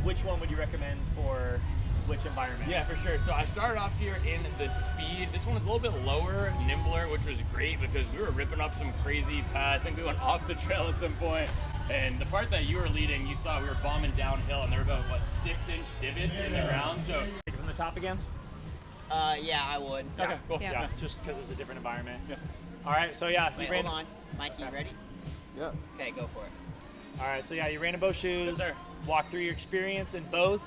Speaker 20: which one would you recommend for which environment?
Speaker 18: Yeah, for sure. So I started off here in the speed. This one was a little bit lower, nimbler, which was great because we were ripping up some crazy paths. I think we went off the trail at some point. And the part that you were leading, you saw we were bombing downhill, and there were about, 6-inch divots in the ground. So
Speaker 20: from the top again?
Speaker 21: Yeah, I would.
Speaker 20: Okay, cool.
Speaker 21: Yeah.
Speaker 20: Yeah, just because it's a different environment. Yeah. All right, so yeah.
Speaker 21: Wait, hold on. Mikey, you ready?
Speaker 18: Yeah.
Speaker 21: Okay, go for it.
Speaker 20: All right, so yeah, you ran in both shoes. Yes, sir. Walk through your experience in both,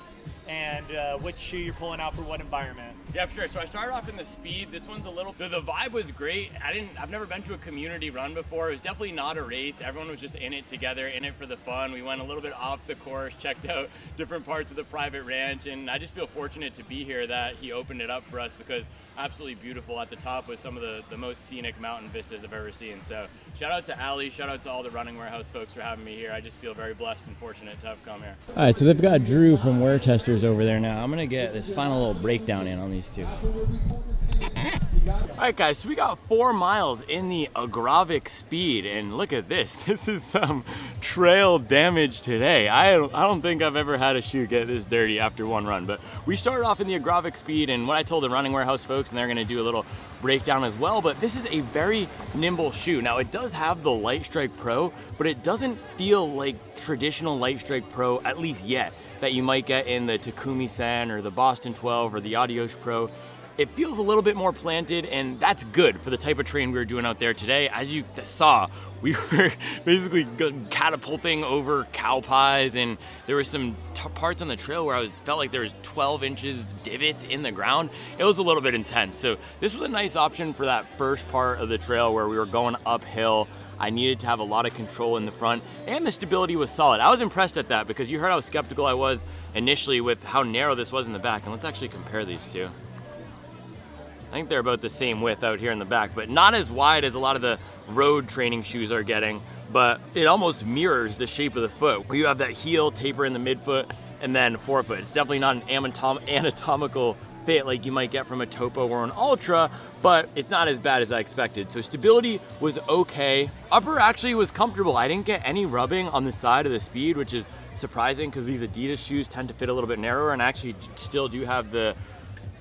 Speaker 20: and which shoe you're pulling out for what environment.
Speaker 18: Yeah, for sure. So I started off in the speed. This one's a little. The vibe was great. I've never been to a community run before. It was definitely not a race. Everyone was just in it together, in it for the fun. We went a little bit off the course, checked out different parts of the private ranch, and I just feel fortunate to be here that he opened it up for us because absolutely beautiful. At the top was some of the most scenic mountain vistas I've ever seen. So shout out to Ali, shout out to all the Running Warehouse folks for having me here. I just feel very blessed and fortunate to have come here. All right, so they've got Drew from WearTesters over there now. I'm gonna get this final little breakdown in on these two. All right, guys, so we got 4 miles in the Agravic Speed, and look at this. This is some trail damage today. I don't think I've ever had a shoe get this dirty after one run, but we started off in the Agravic Speed, and what I told the Running Warehouse folks, and they're gonna do a little breakdown as well, but this is a very nimble shoe. Now, it does have the Lightstrike Pro, but it doesn't feel like traditional Lightstrike Pro, at least yet, that you might get in the Takumi Sen or the Boston 12 or the Adios Pro. It feels a little bit more planted, and that's good for the type of terrain we were doing out there today. As you saw, we were basically catapulting over cow pies, and there were some parts on the trail where I felt like there was 12 inches divots in the ground. It was a little bit intense. So this was a nice option for that first part of the trail where we were going uphill. I needed to have a lot of control in the front, and the stability was solid. I was impressed at that because you heard how skeptical I was initially with how narrow this was in the back. And let's actually compare these two. I think they're about the same width out here in the back, but not as wide as a lot of the road training shoes are getting, but it almost mirrors the shape of the foot. Where you have that heel taper in the midfoot and then forefoot. It's definitely not an anatomical fit like you might get from a Topo or an Ultra, but it's not as bad as I expected. So stability was okay. Upper actually was comfortable. I didn't get any rubbing on the side of the Speed, which is surprising because these Adidas shoes tend to fit a little bit narrower, and I actually still do have the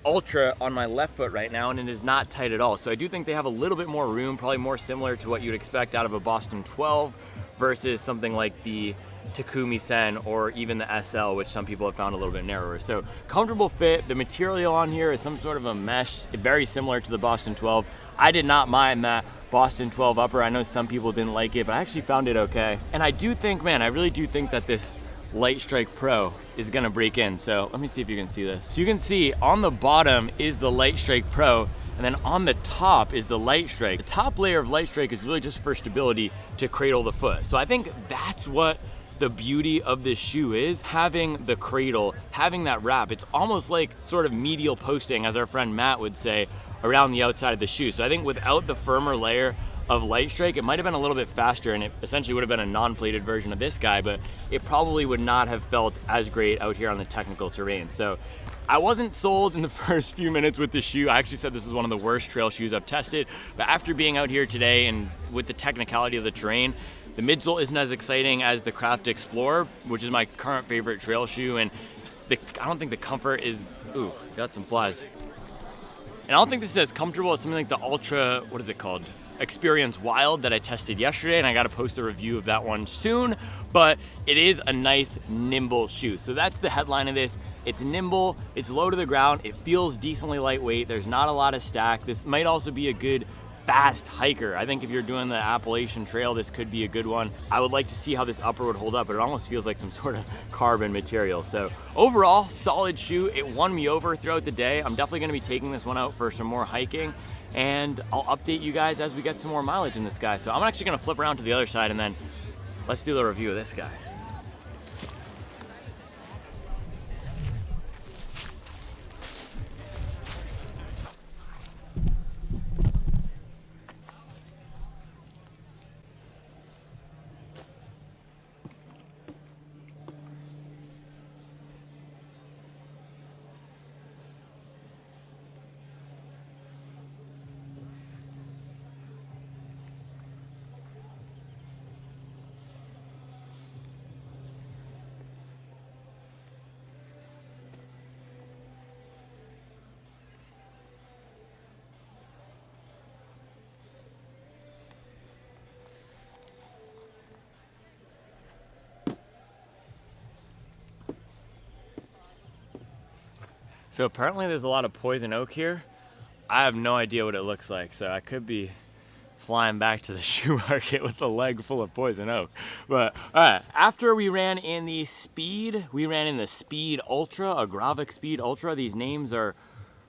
Speaker 18: Ultra on my left foot right now, and it is not tight at all. So I do think they have a little bit more room, probably more similar to what you'd expect out of a Boston 12 versus something like the Takumi Sen or even the SL, which some people have found a little bit narrower. So comfortable fit. The material on here is some sort of a mesh, very similar to the Boston 12. I did not mind that Boston 12 upper. I know some people didn't like it, but I actually found it okay. And I do think, man, I really do think that this Lightstrike Pro is gonna break in. So let me see if you can see this. So you can see on the bottom is the Lightstrike Pro, and then on the top is the Lightstrike. The top layer of Lightstrike is really just for stability to cradle the foot. So I think that's what the beauty of this shoe is, having the cradle, having that wrap. It's almost like sort of medial posting, as our friend Matt would say, around the outside of the shoe. So I think without the firmer layer of Lightstrike, it might have been a little bit faster, and it essentially would have been a non-plated version of this guy, but it probably would not have felt as great out here on the technical terrain. So I wasn't sold in the first few minutes with the shoe. I actually said this is one of the worst trail shoes I've tested, but after being out here today and with the technicality of the terrain,
Speaker 10: The midsole isn't as exciting as the Craft Explorer, which is my current favorite trail shoe, and I don't think the comfort is, ooh, got some flies. And I don't think this is as comfortable as something like the Ultra, what is it called? Experience Wild that I tested yesterday, and I got to post a review of that one soon, but it is a nice, nimble shoe. So that's the headline of this. It's nimble, it's low to the ground, it feels decently lightweight, there's not a lot of stack. This might also be a good fast hiker. I think if you're doing the Appalachian Trail, this could be a good one. I would like to see how this upper would hold up, but it almost feels like some sort of carbon material. So overall, solid shoe. It won me over throughout the day. I'm definitely gonna be taking this one out for some more hiking, and I'll update you guys as we get some more mileage in this guy. So I'm actually gonna flip around to the other side, and then let's do the review of this guy. So apparently there's a lot of poison oak here. I have no idea what it looks like, so I could be flying back to the shoe market with a leg full of poison oak. But all right, after we ran in the Speed Ultra, Agravic Speed Ultra. These names are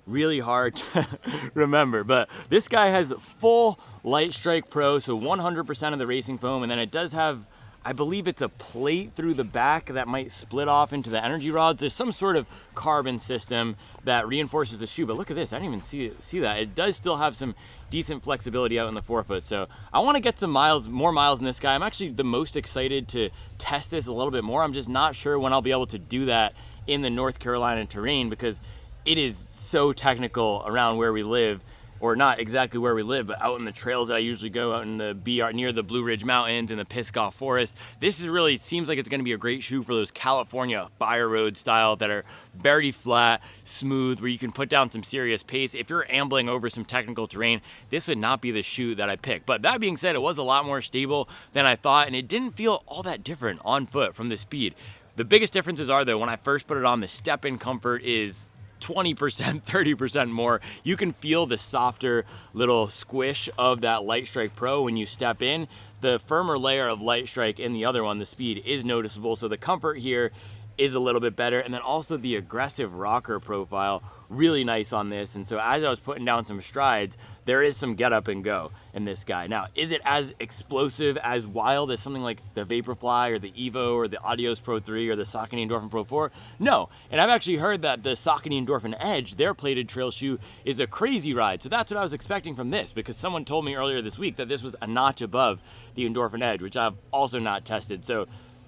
Speaker 10: really hard to remember, but this guy has full Lightstrike Pro, so 100% of the racing foam, and then it does have, I believe it's a plate through the back that might split off into the energy rods. There's some sort of carbon system that reinforces the shoe, but look at this, I didn't even see that. It does still have some decent flexibility out in the forefoot, so I want to get some more miles in this guy. I'm actually the most excited to test this a little bit more. I'm just not sure when I'll be able to do that in the North Carolina terrain, because it is so technical around where we live, or not exactly where we live, but out in the trails that I usually go, out in the BR near the Blue Ridge Mountains and the Pisgah Forest. This is really, seems like it's going to be a great shoe for those California fire road style that are very flat, smooth, where you can put down some serious pace. If you're ambling over some technical terrain, this would not be the shoe that I pick. But that being said, it was a lot more stable than I thought, and it didn't feel all that different on foot from the Speed. The biggest differences are, though, when I first put it on, the step-in comfort is 20%, 30% more. You can feel the softer little squish of that Lightstrike Pro when you step in. The firmer layer of Lightstrike in the other one, the Speed, is noticeable, so the comfort here is a little bit better. And then also the aggressive rocker profile, really nice on this. And so as I was putting down some strides, there is some get up and go in this guy. Now, is it as explosive, as wild as something like the Vaporfly or the Evo or the Adios Pro 3 or the Saucony Endorphin Pro 4? No. And I've actually heard that the Saucony Endorphin Edge, their plated trail shoe, is a crazy ride. So that's what I was expecting from this, because someone told me earlier this week that this was a notch above the Endorphin Edge, which I've also not tested. So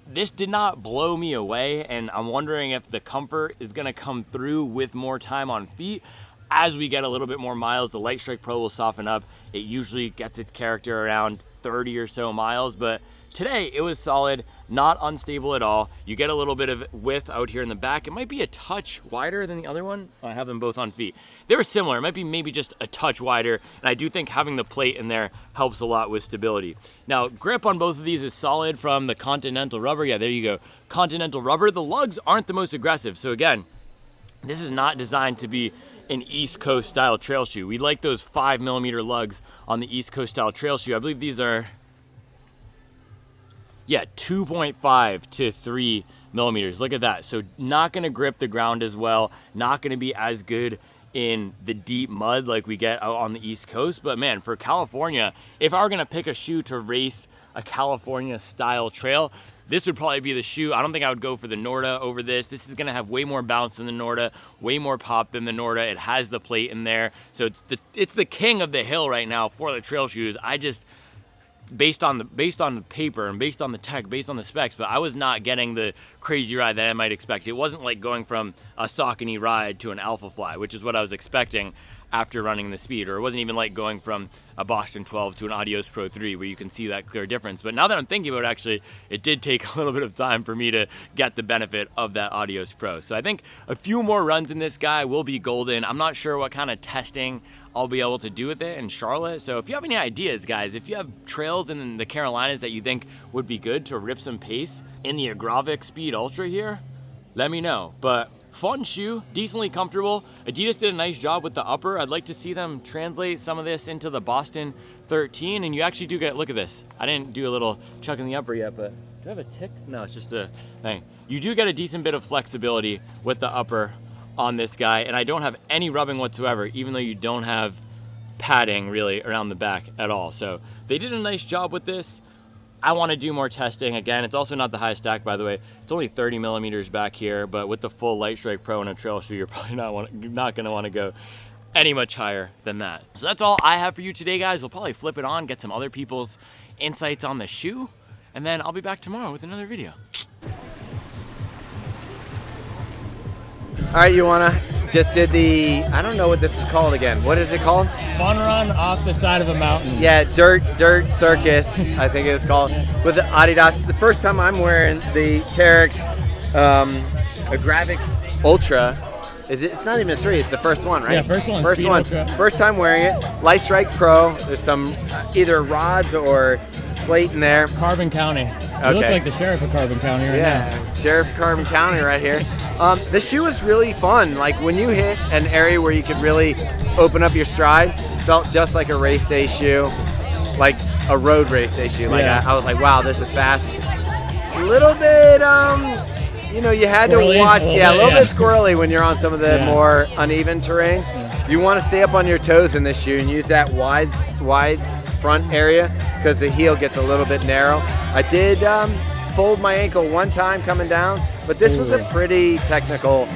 Speaker 10: this did not blow me away, and I'm wondering if the comfort is gonna come through with more time on feet. As we get a little bit more miles, the Lightstrike Pro will soften up. It usually gets its character around 30 or so miles, but today it was solid, not unstable at all. You get a little bit of width out here in the back. It might be a touch wider than the other one. I have them both on feet. They were similar. It might be maybe just a touch wider, and I do think having the plate in there helps a lot with stability. Now, grip on both of these is solid from the Continental Rubber. Yeah, there you go. Continental Rubber. The lugs aren't the most aggressive. So again, this is not designed to be an East Coast style trail shoe. We like those 5mm lugs on the East Coast style trail shoe. I believe these are, yeah, 2.5 to 3 millimeters. Look at that. So not gonna grip the ground as well, not gonna be as good in the deep mud like we get out on the East Coast. But man, for California, if I were gonna pick a shoe to race a California style trail, this would probably be the shoe. I don't think I would go for the Norda over this. This is gonna have way more bounce than the Norda, way more pop than the Norda. It has the plate in there. So it's the king of the hill right now for the trail shoes. I just, based on the paper and based on the tech, based on the specs, but I was not getting the crazy ride that I might expect. It wasn't like going from a Saucony ride to an Alpha Fly, which is what I was expecting after running the Speed, or it wasn't even like going from a Boston 12 to an Adios Pro 3 where you can see that clear difference. But now that I'm thinking about it, actually, it did take a little bit of time for me to get the benefit of that Adios Pro. So I think a few more runs in this guy will be golden. I'm not sure what kind of testing I'll be able to do with it in Charlotte. So if you have any ideas, guys, if you have trails in the Carolinas that you think would be good to rip some pace in the Agravic Speed Ultra here, let me know. But fun shoe, decently comfortable. Adidas did a nice job with the upper. I'd like to see them translate some of this into the Boston 13, and you actually do get, look at this. I didn't do a little chuck in the upper yet, but do I have a tick? No, it's just a thing. You do get a decent bit of flexibility with the upper on this guy, and I don't have any rubbing whatsoever, even though you don't have padding really around the back at all. So they did a nice job with this. I want to do more testing. Again, it's also not the highest stack, by the way. It's only 30 millimeters back here, but with the full Lightstrike Pro and a trail shoe, you're probably not going to want to go any much higher than that. So that's all I have for you today, guys. We'll probably flip it on, get some other people's insights on the shoe, and then I'll be back tomorrow with another video.
Speaker 3: All right, you wanna just did the, I don't know what this is called again. What is it called?
Speaker 18: Fun run off the side of a mountain.
Speaker 3: Yeah, dirt circus, I think it was called, with the Adidas. The first time I'm wearing the Terrex Agravic Ultra. It's not even a 3, it's the first one, right?
Speaker 18: Yeah, first one.
Speaker 3: First
Speaker 18: Speed
Speaker 3: one.
Speaker 18: Ultra.
Speaker 3: First time wearing it. Lightstrike Pro. There's some either rods or plate in there.
Speaker 18: Carbon County. You look like the sheriff of Carbon County right now.
Speaker 3: Sheriff of Carbon County right here. The shoe was really fun. Like when you hit an area where you could really open up your stride, felt just like a race day shoe, like a road race day shoe. Like I was like, wow, this is fast. A little bit, you know, you had
Speaker 18: squirrely,
Speaker 3: to watch, a little
Speaker 18: bit
Speaker 3: bit squirrely when you're on some of the more uneven terrain. You want to stay up on your toes in this shoe and use that wide front area because the heel gets a little bit narrow. I did fold my ankle one time coming down, but this was a pretty technical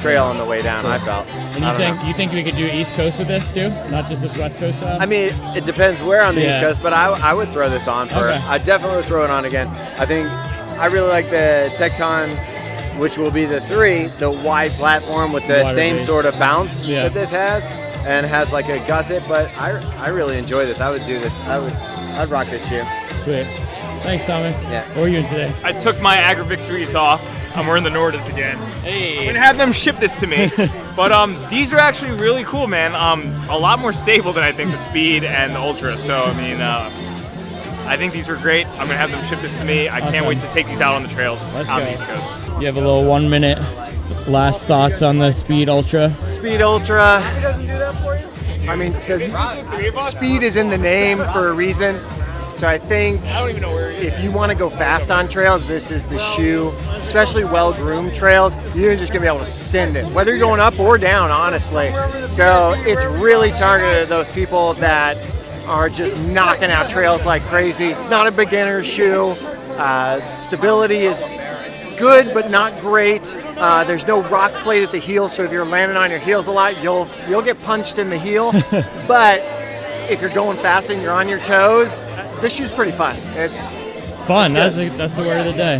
Speaker 3: trail on the way down, I felt.
Speaker 18: And you think we could do East Coast with this too? Not just this West Coast style?
Speaker 3: I mean, it depends where on the East Coast, but I would throw this on for, I definitely would throw it on again. I think I really like the Tecton, which will be the 3, the wide platform with the same sort of bounce that this has, and has like a gusset, but I really enjoy this. I would do this. I'd rock this shoe.
Speaker 18: Sweet. Thanks, Thomas.
Speaker 3: Yeah.
Speaker 18: What were you in today?
Speaker 15: I took my Agravic 3s off. I'm wearing the Nordas again.
Speaker 10: Hey.
Speaker 15: I'm gonna have them ship this to me. But these are actually really cool, man. A lot more stable than I think the Speed and the Ultra. So I mean, I think these were great. I'm gonna have them ship this to me. I can't wait to take these out on the trails on the East Coast.
Speaker 18: You have a little 1 minute last thoughts on the Speed Ultra?
Speaker 3: Speed Ultra. Doesn't do that for you? I mean, speed is in the name for a reason. So I think if you want to go fast on trails, this is the shoe, especially well-groomed trails. You're just going to be able to send it, whether you're going up or down, honestly. So it's really targeted at those people that are just knocking out trails like crazy. It's not a beginner's shoe. Stability is good, but not great. There's no rock plate at the heel, so if you're landing on your heels a lot, you'll get punched in the heel. But if you're going fast and you're on your toes, this shoe's pretty fun. It's
Speaker 18: fun. That's the word of the day.